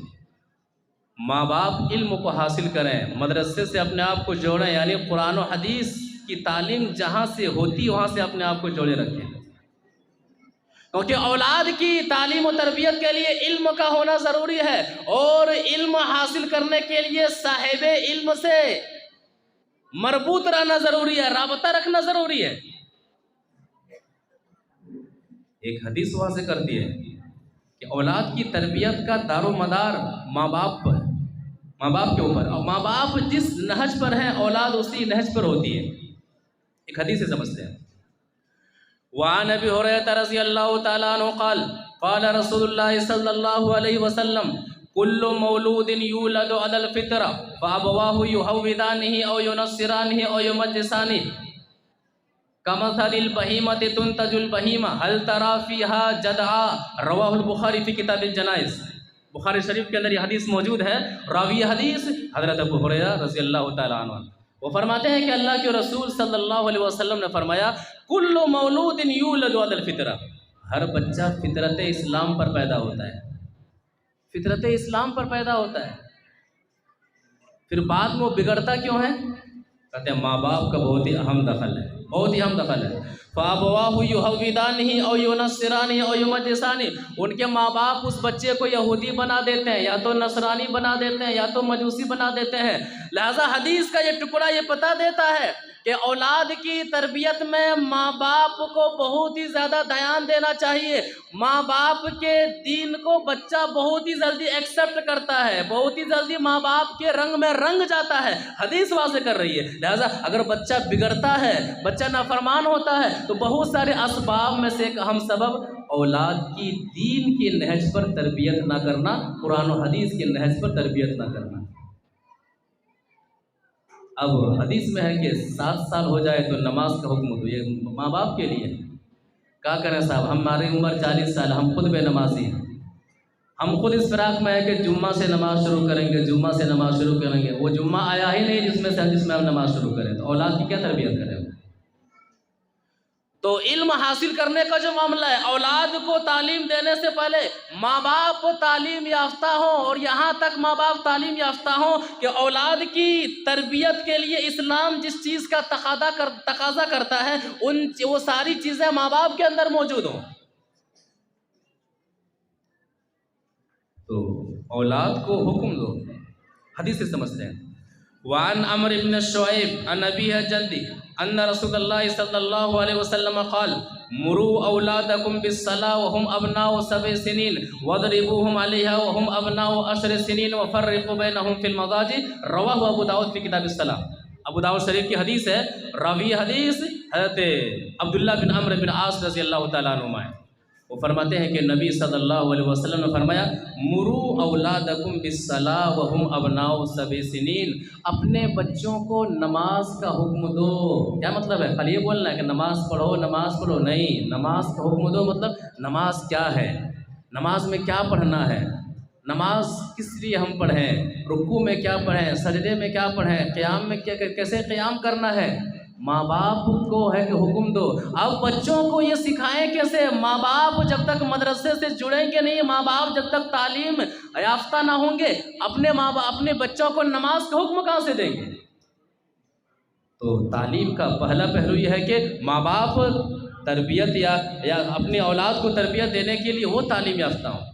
ماں باپ علم کو حاصل کریں، مدرسے سے اپنے آپ کو جوڑیں، یعنی قرآن و حدیث کی تعلیم جہاں سے ہوتی وہاں سے اپنے آپ کو جوڑے رکھیں، کیونکہ اولاد کی تعلیم و تربیت کے لیے علم کا ہونا ضروری ہے، اور علم حاصل کرنے کے لیے صاحب علم سے مربوط رہنا ضروری ہے، رابطہ رکھنا ضروری ہے۔ ایک حدیث واضح کرتی ہے کہ اولاد کی تربیت کا دار و مدار ماں باپ پر، ماں باپ کے اوپر، اور ماں باپ جس نہج پر ہیں اولاد اسی نہج پر ہوتی ہے۔ ایک حدیث سے سمجھتے ہیں۔ وعن ابی ہریرہ رضی اللہ تعالیٰ عنہ قال قال رسول اللہ صلی اللہ علیہ وسلم کل مولود یولد علی الفطرہ فابواہ یہودانہ او ینصرانہ او یمجسانہ کمثل البہیمۃ تنتج البہیمہ هل تری فیہا جدعا، رواہ البخاری فی کتاب الجنائز۔ بخاری شریف کے اندر یہ حدیث موجود ہے۔ راوی حدیث حضرت ابو ہریرہ رضی اللہ تعالیٰ عنہ، وہ فرماتے ہیں کہ اللہ کے رسول صلی اللہ علیہ وسلم نے فرمایا کل مولود یولد علی الفطرہ، ہر بچہ فطرت اسلام پر پیدا ہوتا ہے، فطرت اسلام پر پیدا ہوتا ہے۔ پھر بعد میں وہ بگڑتا کیوں ہے؟ کہتے ہیں ماں باپ کا بہت ہی اہم دخل ہے، بہت ہی اہم دخل ہے۔ فَأَبَوَاهُ يُهَوِّدَانِهِ أَوْ يُنَصِّرَانِهِ أَوْ يُمَجِّسَانِهِ، ان کے ماں باپ اس بچے کو یہودی بنا دیتے ہیں، یا تو نصرانی بنا دیتے ہیں، یا تو مجوسی بنا دیتے ہیں۔ لہذا حدیث کا یہ ٹکڑا یہ پتہ دیتا ہے کہ اولاد کی تربیت میں ماں باپ کو بہت ہی زیادہ دھیان دینا چاہیے۔ ماں باپ کے دین کو بچہ بہت ہی جلدی ایکسیپٹ کرتا ہے، بہت ہی جلدی ماں باپ کے رنگ میں رنگ جاتا ہے، حدیث واضح کر رہی ہے۔ لہٰذا اگر بچہ بگڑتا ہے، بچہ نافرمان ہوتا ہے، تو بہت سارے اسباب میں سے ایک اہم سبب اولاد کی دین کے نہج پر تربیت نہ کرنا، قرآن و حدیث کے نہج پر تربیت نہ کرنا۔ اب حدیث میں ہے کہ 7 سال ہو جائے تو نماز کا حکم دو، یہ ماں باپ کے لیے۔ کیا کریں صاحب، ہماری عمر 40 سال، ہم خود بے نمازی ہیں، ہم خود اس فراق میں ہے کہ جمعہ سے نماز شروع کریں گے، جمعہ سے نماز شروع کریں گے، وہ جمعہ آیا ہی نہیں جس میں ہم نماز شروع کریں، تو اولاد کی کیا تربیت کریں؟ تو علم حاصل کرنے کا جو معاملہ ہے، اولاد کو تعلیم دینے سے پہلے ماں باپ تعلیم یافتہ ہوں، اور یہاں تک ماں باپ تعلیم یافتہ ہوں کہ اولاد کی تربیت کے لیے اسلام جس چیز کا تقاضا کرتا ہے وہ ساری چیزیں ماں باپ کے اندر موجود ہوں۔ تو اولاد کو حکم دو، حدیث سے سمجھتے ہیں۔ وعن عمرو بن شعيب عن أبيه جدي أن رسول الله صلى الله عليه وسلم قال مروا أولادكم بالصلاة وهم أبناء 7 سنين واضربوهم عليها وهم أبناء 10 سنين وفرقوا بينهم في المضاجع، رواه أبو داود في كتاب الصلاة۔ ابو داؤد شریف کی حدیث ہے، راوی حدیث حضرت عبداللہ بن عمرو بن عاص رضی اللہ تعالیٰ عنہما ہے۔ وہ فرماتے ہیں کہ نبی صلی اللہ علیہ وسلم نے فرمایا مرو اولادکم بالصلاۃ وہم ابناء 7 سنین، اپنے بچوں کو نماز کا حکم دو۔ کیا مطلب ہے؟ خالی یہ بولنا ہے کہ نماز پڑھو، نہیں، نماز کا حکم دو مطلب نماز کیا ہے، نماز میں کیا پڑھنا ہے، نماز کس لیے ہم پڑھیں، رکوع میں کیا پڑھیں، سجدے میں کیا پڑھیں، قیام میں کیسے قیام کرنا ہے، ماں باپ کو ہے کہ حکم دو۔ اب بچوں کو یہ سکھائیں کیسے؟ ماں باپ جب تک مدرسے سے جڑیں گے نہیں، ماں باپ جب تک تعلیم یافتہ نہ ہوں گے، اپنے بچوں کو نماز کا حکم کہاں سے دیں گے؟ تو تعلیم کا پہلا پہلو یہ ہے کہ ماں باپ تربیت یا اپنی اولاد کو تربیت دینے کے لیے وہ تعلیم یافتہ ہوں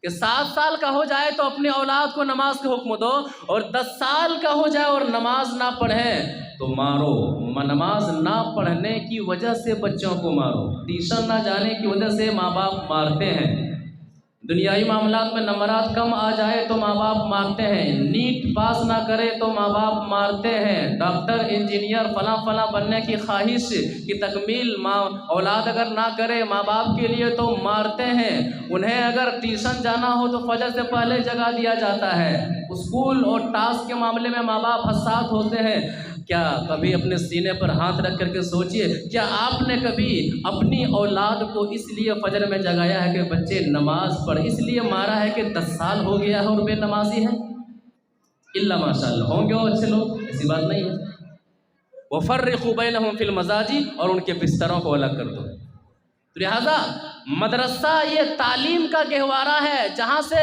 کہ 7 سال کا ہو جائے تو اپنے اولاد کو نماز کا حکم دو، اور 10 سال کا ہو جائے اور نماز نہ پڑھیں تو مارو۔ نماز نہ پڑھنے کی وجہ سے بچوں کو مارو، ٹیوشن نہ جانے کی وجہ سے ماں باپ مارتے ہیں، دنیائی معاملات میں نمبرات کم آ جائے تو ماں باپ مارتے ہیں، نیٹ پاس نہ کرے تو ماں باپ مارتے ہیں، ڈاکٹر انجینئر فلاں بننے کی خواہش کی تکمیل اولاد اگر نہ کرے ماں باپ کے لیے تو مارتے ہیں، انہیں اگر ٹیوشن جانا ہو تو فجر سے پہلے جگا دیا جاتا ہے، اسکول اور ٹاسک کے معاملے میں ماں باپ حساس ہوتے ہیں۔ کیا کبھی اپنے سینے پر ہاتھ رکھ کر کے سوچئے، کیا آپ نے کبھی اپنی اولاد کو اس لیے فجر میں جگایا ہے کہ بچے نماز پڑھ، اس لیے مارا ہے کہ 10 سال ہو گیا ہے اور بے نمازی ہے؟ الا ماشاء اللہ ہوں گے وہ اچھے لوگ، ایسی بات نہیں ہے۔ وَفَرِّقُوا بَيْنَهُمْ فِي الْمَضَاجِعِ، اور ان کے بستروں کو الگ کر دو۔ لہذا مدرسہ یہ تعلیم کا گہوارہ ہے، جہاں سے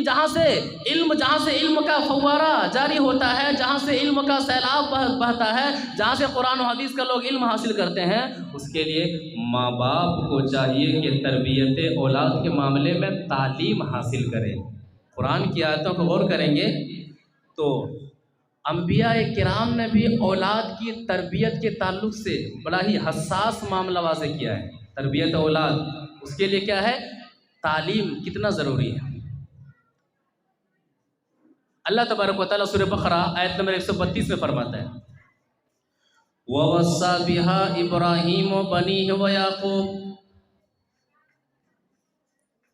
جہاں سے علم کا فوارہ جاری ہوتا ہے، جہاں سے علم کا سیلاب بہتا ہے، جہاں سے قرآن و حدیث کا لوگ علم حاصل کرتے ہیں، اس کے لیے ماں باپ کو چاہیے کہ تربیت اولاد کے معاملے میں تعلیم حاصل کریں۔ قرآن کی آیتوں کو غور کریں گے تو انبیاء کرام نے بھی اولاد کی تربیت کے تعلق سے بڑا ہی حساس معاملہ واضح کیا ہے۔ تربیت اولاد، اس کے لیے کیا ہے؟ تعلیم کتنا ضروری ہے۔ اللہ تبارک و تعالیٰ سورہ بقرہ آیت نمبر 132 میں فرماتا ہے وَوَصَّى بِهَا إِبْرَاهِيمُ بَنِيهِ وَيَعْقُوبُ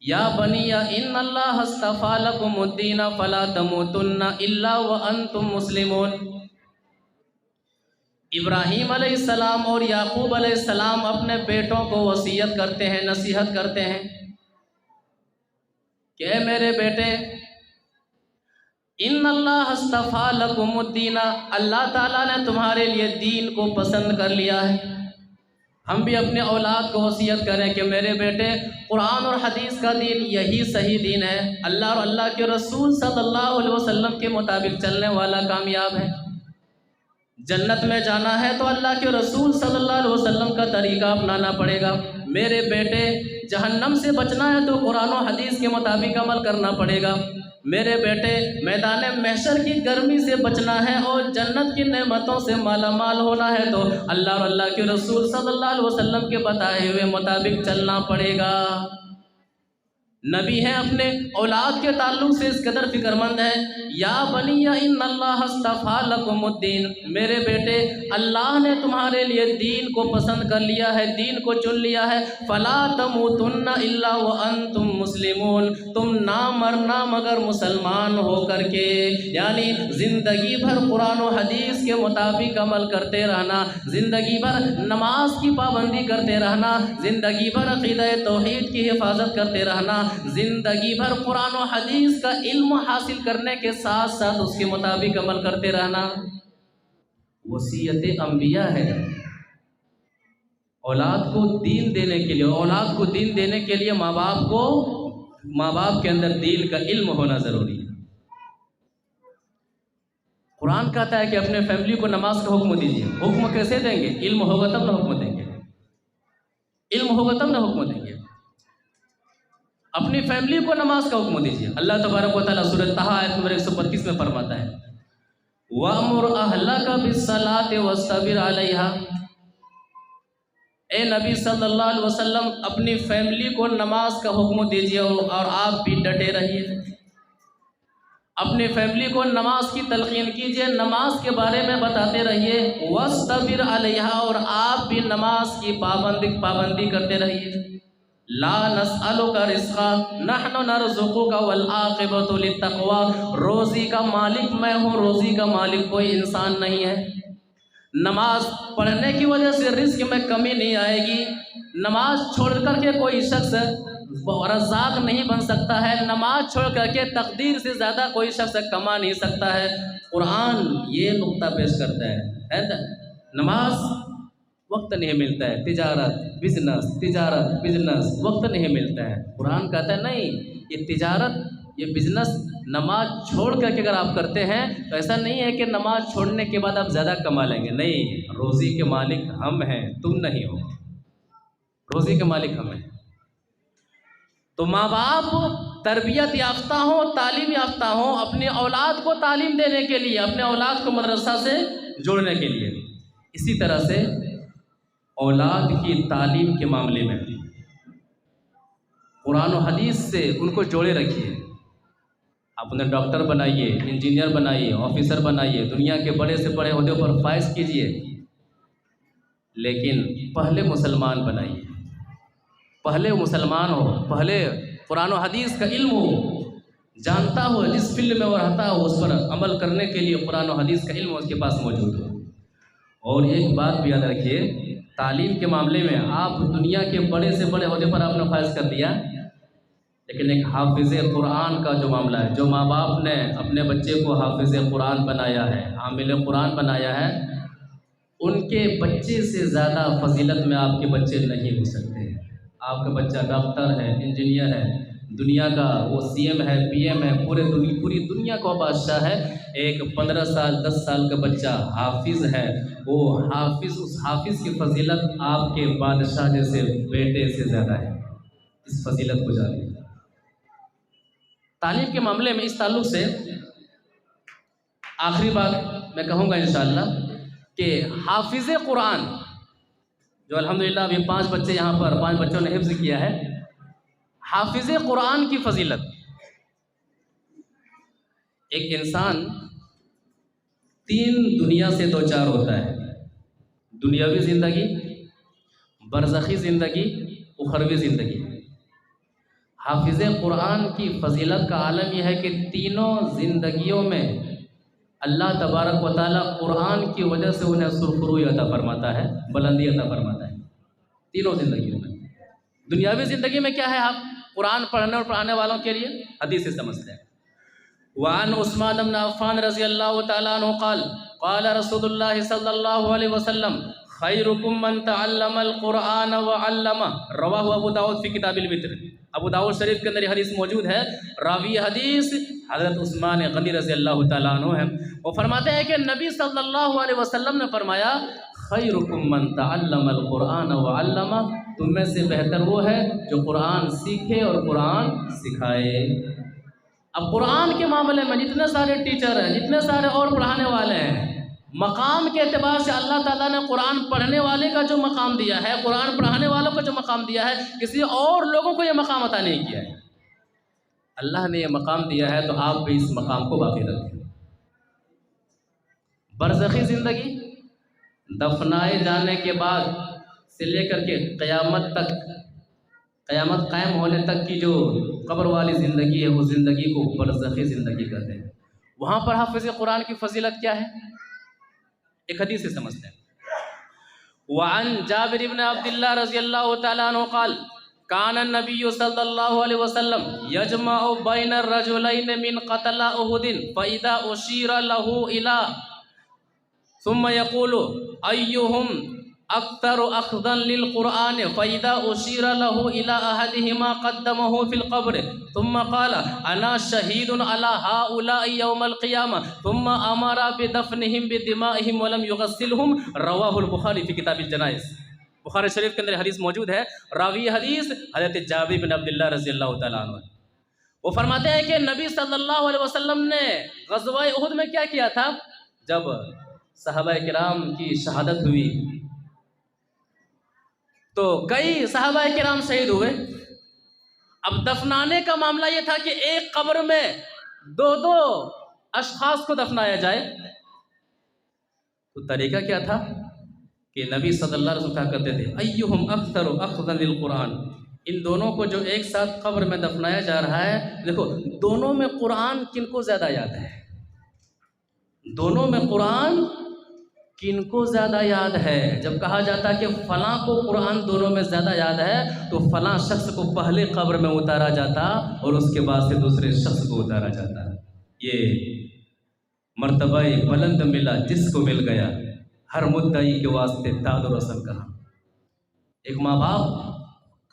يَا بَنِيَّ إِنَّ اللَّهَ اصْطَفَىٰ لَكُمُ الدِّينَ فَلَا تَمُوتُنَّ إِلَّا وَأَنْتُمْ مُسْلِمُونَ۔ ابراہیم علیہ السلام اور یعقوب علیہ السلام اپنے بیٹوں کو وصیت کرتے ہیں، نصیحت کرتے ہیں کہ اے میرے بیٹے، ان اللہ اصطفیٰ لکم الدین، اللہ تعالیٰ نے تمہارے لیے دین کو پسند کر لیا ہے، ہم بھی اپنے اولاد کو وصیت کریں کہ میرے بیٹے قرآن اور حدیث کا دین یہی صحیح دین ہے، اللہ اور اللہ کے رسول صلی اللہ علیہ وسلم کے مطابق چلنے والا کامیاب ہے۔ جنت میں جانا ہے تو اللہ کے رسول صلی اللہ علیہ وسلم کا طریقہ اپنانا پڑے گا۔ میرے بیٹے جہنم سے بچنا ہے تو قرآن و حدیث کے مطابق عمل کرنا پڑے گا۔ میرے بیٹے میدان محشر کی گرمی سے بچنا ہے اور جنت کی نعمتوں سے مالا مال ہونا ہے تو اللہ اور اللہ کے رسول صلی اللہ علیہ وسلم کے بتائے ہوئے مطابق چلنا پڑے گا۔ نبی ہیں اپنے اولاد کے تعلق سے اس قدر فکر مند ہے، یا بنی ان اللہ اصطفیٰ لکم الدین، میرے بیٹے اللہ نے تمہارے لیے دین کو پسند کر لیا ہے، دین کو چن لیا ہے، فلا تموتن الا وانتم مسلمون، تم نہ مرنا مگر مسلمان ہو کر کے، یعنی زندگی بھر قرآن و حدیث کے مطابق عمل کرتے رہنا، زندگی بھر نماز کی پابندی کرتے رہنا، زندگی بھر عقیدہ توحید کی حفاظت کرتے رہنا، زندگی بھر قرآن و حدیث کا علم حاصل کرنے کے ساتھ ساتھ اس کے مطابق عمل کرتے رہنا۔ وصیت انبیاء ہے اولاد کو دین دینے کے لیے، اولاد کو دین دینے کے لیے ماں باپ کے اندر دین کا علم ہونا ضروری ہے۔ قرآن کہتا ہے کہ اپنے فیملی کو نماز کا حکم دیجیے، حکم کیسے دیں گے؟ علم ہوگا تب نہ حکم دیں گے، علم ہوگا تب نہ حکم دیں گے۔ اپنی فیملی کو نماز کا حکم دیجیے۔ اللہ تبارک و تعالیٰ سورۃ طٰہٰ آیت نمبر 132 میں فرماتا ہے، وَأْمُرْ أَهْلَكَ بِالصَّلَاةِ وَاصْطَبِرْ عَلَيْهَا، اے نبی صلی اللہ علیہ وسلم اپنی فیملی کو نماز کا حکم دیجیے اور آپ بھی ڈٹے رہیے۔ اپنی فیملی کو نماز کی تلقین کیجیے، نماز کے بارے میں بتاتے رہیے، وَاصْطَبِرْ عَلَيْهَا، اور آپ بھی نماز کی پابندی کرتے رہیے۔ لا نسألک رزقا نحن نرزقک والعاقبۃ للتقوی، روزی کا مالک میں ہوں، روزی کا مالک کوئی انسان نہیں ہے۔ نماز پڑھنے کی وجہ سے رزق میں کمی نہیں آئے گی، نماز چھوڑ کر کے کوئی شخص رزاق نہیں بن سکتا ہے، نماز چھوڑ کر کے تقدیر سے زیادہ کوئی شخص کما نہیں سکتا ہے۔ قرآن یہ نقطہ پیش کرتا ہے نا، نماز وقت نہیں ملتا ہے، تجارت بزنس وقت نہیں ملتا ہے۔ قرآن کہتا ہے نہیں، یہ تجارت یہ بزنس نماز چھوڑ کر کے اگر آپ کرتے ہیں تو ایسا نہیں ہے کہ نماز چھوڑنے کے بعد آپ زیادہ کما لیں گے، نہیں، روزی کے مالک ہم ہیں، تم نہیں ہو، روزی کے مالک ہم ہیں۔ تو ماں باپ تربیت یافتہ ہوں، تعلیم یافتہ ہوں، اپنی اولاد کو تعلیم دینے کے لیے، اپنے اولاد کو مدرسہ سے جوڑنے کے لیے۔ اسی طرح سے اولاد کی تعلیم کے معاملے میں قرآن و حدیث سے ان کو جوڑے رکھیے۔ آپ انہیں ڈاکٹر بنائیے، انجینئر بنائیے، آفیسر بنائیے، دنیا کے بڑے سے بڑے عہدے پر فائز کیجیے، لیکن پہلے مسلمان بنائیے، پہلے مسلمان ہو، پہلے قرآن و حدیث کا علم ہو، جانتا ہو، جس فیلڈ میں وہ رہتا ہو اس پر عمل کرنے کے لیے قرآن و حدیث کا علم اس کے پاس موجود ہو۔ اور ایک بات بھی یاد رکھیے، تعلیم کے معاملے میں آپ دنیا کے بڑے سے بڑے عہدے پر آپ نے فائز کر دیا، لیکن ایک حافظ قرآن کا جو معاملہ ہے، جو ماں باپ نے اپنے بچے کو حافظ قرآن بنایا ہے، حامل قرآن بنایا ہے، ان کے بچے سے زیادہ فضیلت میں آپ کے بچے نہیں ہو سکتے۔ آپ کا بچہ ڈاکٹر ہے، انجینئر ہے، دنیا کا وہ سی ایم ہے، پی ایم ہے، پوری دنیا کا بادشاہ ہے، ایک 15 سال 10 سال کا بچہ حافظ ہے، وہ حافظ، اس حافظ کی فضیلت آپ کے بادشاہ جیسے بیٹے سے زیادہ ہے۔ اس فضیلت کو جانیے۔ تعلیم کے معاملے میں اس تعلق سے آخری بات میں کہوں گا انشاءاللہ کہ حافظ قرآن جو الحمدللہ ابھی 5 بچے یہاں پر 5 بچوں نے حفظ کیا ہے، حافظ قرآن کی فضیلت، ایک انسان 3 دنیا سے دوچار ہوتا ہے، دنیاوی زندگی، برزخی زندگی، اخروی زندگی۔ حافظ قرآن کی فضیلت کا عالم یہ ہے کہ تینوں زندگیوں میں اللہ تبارک و تعالیٰ قرآن کی وجہ سے انہیں سرخروئی عطا فرماتا ہے، بلندی عطا فرماتا ہے تینوں زندگیوں میں۔ دنیاوی زندگی میں کیا ہے؟ آپ قرآن پڑھنے اور پڑھانے والوں کے لیے حدیث سے سمجھتے ہیں۔ وعن عثمان بن عفان رضی اللہ تعالیٰ عنہ قال قال رسول اللہ صلی اللہ علیہ وسلم خیرکم من تعلم القرآن وعلمہ، رواہ ابو داؤد فی کتاب الوتر۔ ابو داؤد شریف کے اندر یہ حدیث موجود ہے، راوی حدیث حضرت عثمان غنی رضی اللہ تعالیٰ عنہ ہیں۔ وہ فرماتے ہیں کہ نبی صلی اللہ علیہ وسلم نے فرمایا خیرکم من تعلم القرآن وعلمہ، تم میں سے بہتر وہ ہے جو قرآن سیکھے اور قرآن سکھائے۔ اب قرآن کے معاملے میں جتنے سارے ٹیچر ہیں، جتنے سارے اور پڑھانے والے ہیں، مقام کے اعتبار سے اللہ تعالیٰ نے قرآن پڑھنے والے کا جو مقام دیا ہے، قرآن پڑھانے والوں کا جو مقام دیا ہے، کسی اور لوگوں کو یہ مقام عطا نہیں کیا ہے۔ اللہ نے یہ مقام دیا ہے تو آپ بھی اس مقام کو باقی رکھیں۔ برزخی زندگی، دفنائے جانے کے بعد سے لے کر کے قیامت تک، قیامت قائم ہونے تک کی جو قبر والی زندگی ہے، وہ زندگی کو برزخی زندگی کہتے ہیں۔ وہاں پر حافظ قرآن کی فضیلت کیا ہے؟ ایک حدیث سے سمجھتے ہیں۔ وعن جابر بن عبداللہ رضی اللہ تعالیٰ عنہ قال کان النبی صلی اللہ علیہ وسلم یجمع بین الرجلین من قتل احد فاذا اشیر له الى ثم يقول ایہم اکثر اخذا للقرآن فاذا اشیر له الى احدهما قدمه في القبر ثم قال انا شہید على هؤلاء يوم القیامہ ثم امر بدفنهم بدمائهم ولم يغسلهم، رواہ البخاری فی کتاب الجنائز۔ بخاری شریف کے اندر حدیث موجود ہے، راوی حدیث حضرت جابر بن عبداللہ رضی اللہ تعالیٰ عنہ۔ وہ فرماتے ہیں کہ نبی صلی اللہ علیہ وسلم نے غزوہ احد میں کیا کیا تھا؟ جب صحابہ کرام کی شہادت ہوئی تو کئی صحابہ کرام شہید ہوئے۔ اب دفنانے کا معاملہ یہ تھا کہ ایک قبر میں دو اشخاص کو دفنایا جائے۔ تو طریقہ کیا تھا کہ نبی صلی اللہ علیہ وسلم کہا کرتے تھے ایہم اکثر اخذا للقرآن، ان دونوں کو جو ایک ساتھ قبر میں دفنایا جا رہا ہے، دیکھو دونوں میں قرآن کن کو زیادہ یاد ہے؟ دونوں میں قرآن کن کو زیادہ یاد ہے؟ جب کہا جاتا کہ فلاں کو قرآن دونوں میں زیادہ یاد ہے تو فلاں شخص کو پہلے قبر میں اتارا جاتا اور اس کے بعد سے دوسرے شخص کو اتارا جاتا۔ یہ مرتبہ بلند ملا جس کو مل گیا، ہر مدعی کے واسطے داد و رسم کہا۔ ایک ماں باپ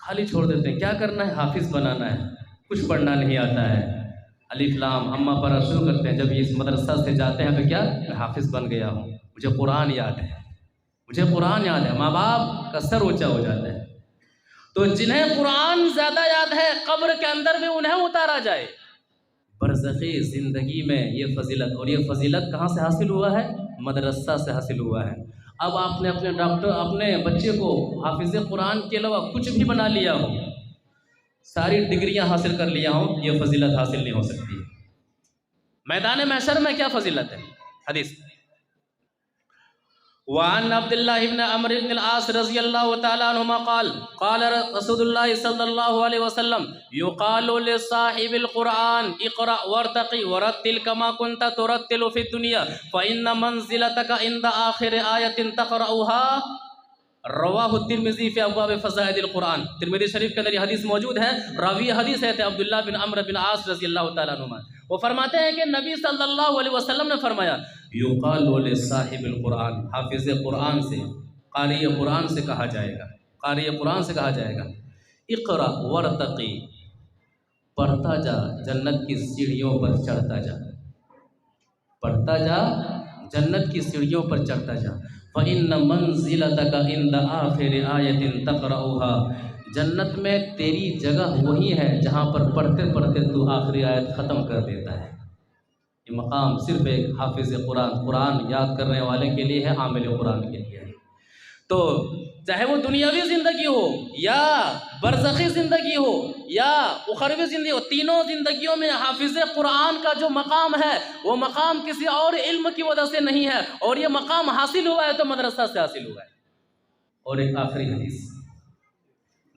خالی چھوڑ دیتے ہیں، کیا کرنا ہے؟ حافظ بنانا ہے، کچھ پڑھنا نہیں آتا ہے، الف لام اما پڑھنا شروع کرتے ہیں، جب یہ اس مدرسہ سے جاتے ہیں تو کیا میں حافظ بن گیا ہوں، مجھے قرآن یاد ہے، مجھے قرآن یاد ہے، ماں باپ کا سر اونچا ہو جاتا ہے۔ تو جنہیں قرآن زیادہ یاد ہے قبر کے اندر بھی انہیں اتارا جائے۔ برزخی زندگی میں یہ فضیلت، اور یہ فضیلت کہاں سے حاصل ہوا ہے؟ مدرسہ سے حاصل ہوا ہے۔ اب آپ نے اپنے بچے کو حافظ قرآن کے علاوہ کچھ بھی بنا لیا ہو، ساری ڈگریاں حاصل کر لیا ہوں، یہ فضیلت حاصل نہیں ہو سکتی۔ میدان محشر میں کیا فضیلت ہے؟ حدیث وعن عبد الله بن عمرو بن العاص رضی اللہ تعالی عنہما قال قال رسول اللہ صلی اللہ علیہ وسلم يقال لصاحب القرآن اقرأ وارتقي ورتل كما كنت ترتل في الدنيا فإن منزلتك عند آخر آية تقرأها، رواہ الترمذی فی ابواب فضائل القرآن۔ ترمذی شریف کے اندر یہ حدیث موجود ہے، راوی حدیث ہے عبداللہ بن عمرو بن عاص رضی اللہ تعالیٰ عنہ۔ وہ فرماتے ہیں کہ نبی صلی اللہ علیہ وسلم نے فرمایا یقال لصاحب القرآن، حافظ قرآن سے، قاری قرآن سے کہا جائے گا، قاری قرآن سے کہا جائے گا اقرأ ورتقی، پڑھتا جا، جنت کی سیڑھیوں پر چڑھتا جا، پڑھتا جا، جنت کی سیڑھیوں پر چڑھتا جا۔ فَإِنَّ مَنزِلَتَكَ عِنْدَ آخِرِ آیَةٍ تَقْرَؤُهَا، جنت میں تیری جگہ وہی ہے جہاں پر پڑھتے پڑھتے تو آخری آیت ختم کر دیتا ہے۔ یہ مقام صرف ایک حافظ قرآن یاد کرنے والے کے لیے ہے، عامل قرآن کے لیے ہے۔ تو چاہے وہ دنیاوی زندگی ہو یا برزخی زندگی ہو یا اخروی زندگی ہو، تینوں زندگیوں میں حافظ قرآن کا جو مقام ہے وہ مقام کسی اور علم کی وجہ سے نہیں ہے، اور یہ مقام حاصل ہوا ہے تو مدرسہ سے حاصل ہوا ہے۔ اور ایک آخری حدیث،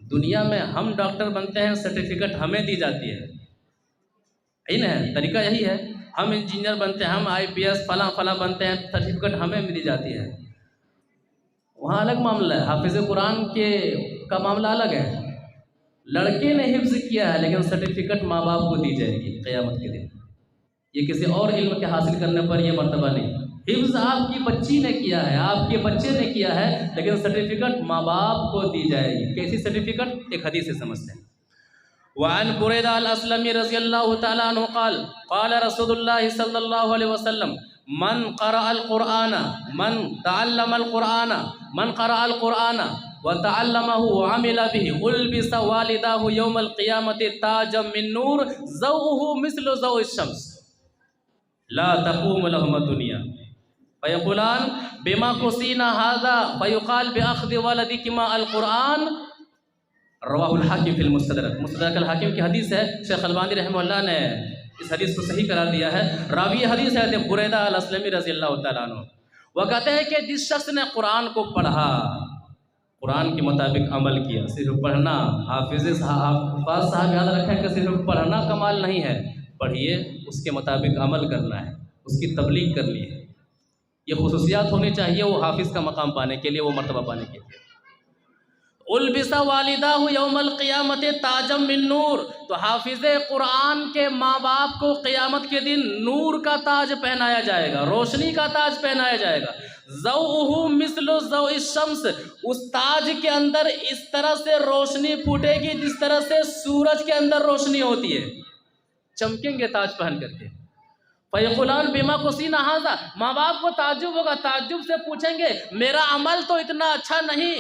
دنیا میں ہم ڈاکٹر بنتے ہیں، سرٹیفکیٹ ہمیں دی جاتی ہے، یہی نا ہے طریقہ، یہی ہے، ہم انجینئر بنتے ہیں، ہم آئی پی ایس فلاں فلاں بنتے ہیں، سرٹیفکیٹ ہمیں دی جاتی ہے۔ وہاں الگ معاملہ ہے، حافظ قرآن کا معاملہ الگ ہے، لڑکے نے حفظ کیا ہے لیکن سرٹیفکیٹ ماں باپ کو دی جائے گی قیامت کے دن۔ یہ کسی اور علم کے حاصل کرنے پر یہ مرتبہ نہیں، حفظ آپ کی بچی نے کیا ہے، آپ کے بچے نے کیا ہے، لیکن سرٹیفکیٹ ماں باپ کو دی جائے گی۔ کیسی سرٹیفکیٹ؟ ایک حدیث سے سمجھتے ہیں۔ وعن بریدہ الاسلمی رضی اللہ تعالیٰ عنہ قال قال رسول اللہ صلی اللہ علیہ وسلم من قرأ القرآن من تعلم القرآن من قرأ القرآن وتعلمه وعمل به البس والداه يوم القيامة تاجا من نور ضوءه مثل ضوء الشمس لا تقوم لهم الدنيا فيقولان بما كسينا هذا فيقال بأخذ ولدكما القرآن۔ رواہ الحاکم فی المستدرک، مستدرک الحاکم کی حدیث ہے۔ شیخ البانی رحمہ اللہ نے اس حدیث کو صحیح قرار دیا ہے۔ راوی حدیث ہے بریدہ الاسلمی رضی اللہ تعالیٰ عنہ، وہ کہتے ہیں کہ جس شخص نے قرآن کو پڑھا، قرآن کے مطابق عمل کیا، صرف پڑھنا، حافظ صاحب یاد رکھیں کہ صرف پڑھنا کمال نہیں ہے، پڑھیے، اس کے مطابق عمل کرنا ہے، اس کی تبلیغ کرنی ہے، یہ خصوصیات ہونی چاہیے وہ حافظ کا مقام پانے کے لیے، وہ مرتبہ پانے کے لیے۔ البس والدہ یوم القیامت تاجم من نور، تو حافظ قرآن کے ماں باپ کو قیامت کے دن نور کا تاج پہنایا جائے گا، روشنی کا تاج پہنایا جائے گا۔ ضوءہ مثل ضوء الشمس، اس تاج کے اندر اس طرح سے روشنی پھوٹے گی جس طرح سے سورج کے اندر روشنی ہوتی ہے، چمکیں گے تاج پہن کر کے۔ فیقولان بما کسینا ھذا، ماں باپ کو تعجب ہوگا، تعجب سے پوچھیں گے میرا عمل تو اتنا اچھا نہیں،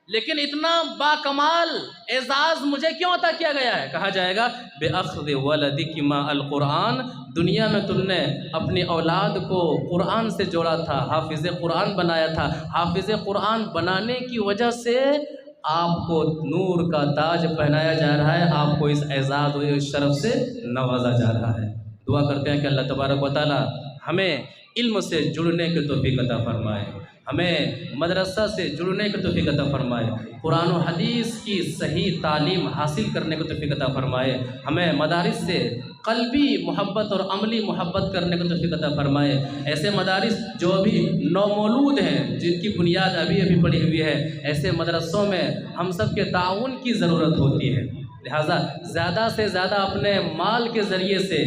لیکن اتنا با کمال اعزاز مجھے کیوں عطا کیا گیا ہے؟ کہا جائے گا بِأَخْذِ وَلَدِكِمَا الْقُرْآنَ، دنیا میں تم نے اپنی اولاد کو قرآن سے جوڑا تھا، حافظ قرآن بنایا تھا، حافظ قرآن بنانے کی وجہ سے آپ کو نور کا تاج پہنایا جا رہا ہے، آپ کو اس اعزاز و اس شرف سے نوازا جا رہا ہے۔ دعا کرتے ہیں کہ اللہ تبارک و تعالی ہمیں علم سے جڑنے کی توفیق عطا فرمائے، ہمیں مدرسہ سے جڑنے کی توفیق عطا فرمائے، قرآن و حدیث کی صحیح تعلیم حاصل کرنے کی توفیق عطا فرمائے، ہمیں مدارس سے قلبی محبت اور عملی محبت کرنے کی توفیق عطا فرمائے۔ ایسے مدارس جو ابھی نومولود ہیں، جن کی بنیاد ابھی ابھی پڑی ہوئی ہے، ایسے مدرسوں میں ہم سب کے تعاون کی ضرورت ہوتی ہے، لہٰذا زیادہ سے زیادہ اپنے مال کے ذریعے سے،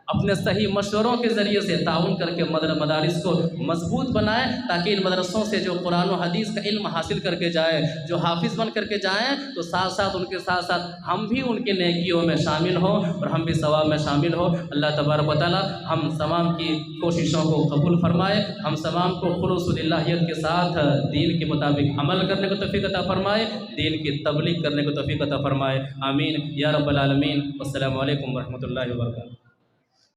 اپنے صحیح مشوروں کے ذریعے سے تعاون کر کے مدارس کو مضبوط بنائیں، تاکہ ان مدرسوں سے جو قرآن و حدیث کا علم حاصل کر کے جائیں، جو حافظ بن کر کے جائیں، تو ساتھ ساتھ ان کے ساتھ ساتھ ہم بھی ان کے نیکیوں میں شامل ہوں اور ہم بھی ثواب میں شامل ہوں۔ اللہ تبارک و تعالی ہم تمام کی کوششوں کو قبول فرمائے، ہم تمام کو خلوص اللہیت کے ساتھ دین کے مطابق عمل کرنے کو توفیق عطا فرمائے، دین کی تبلیغ کرنے کو توفیق عطا فرمائے، آمین یا رب العالمین۔ السلام علیکم ورحمۃ اللہ وبرکاتہ۔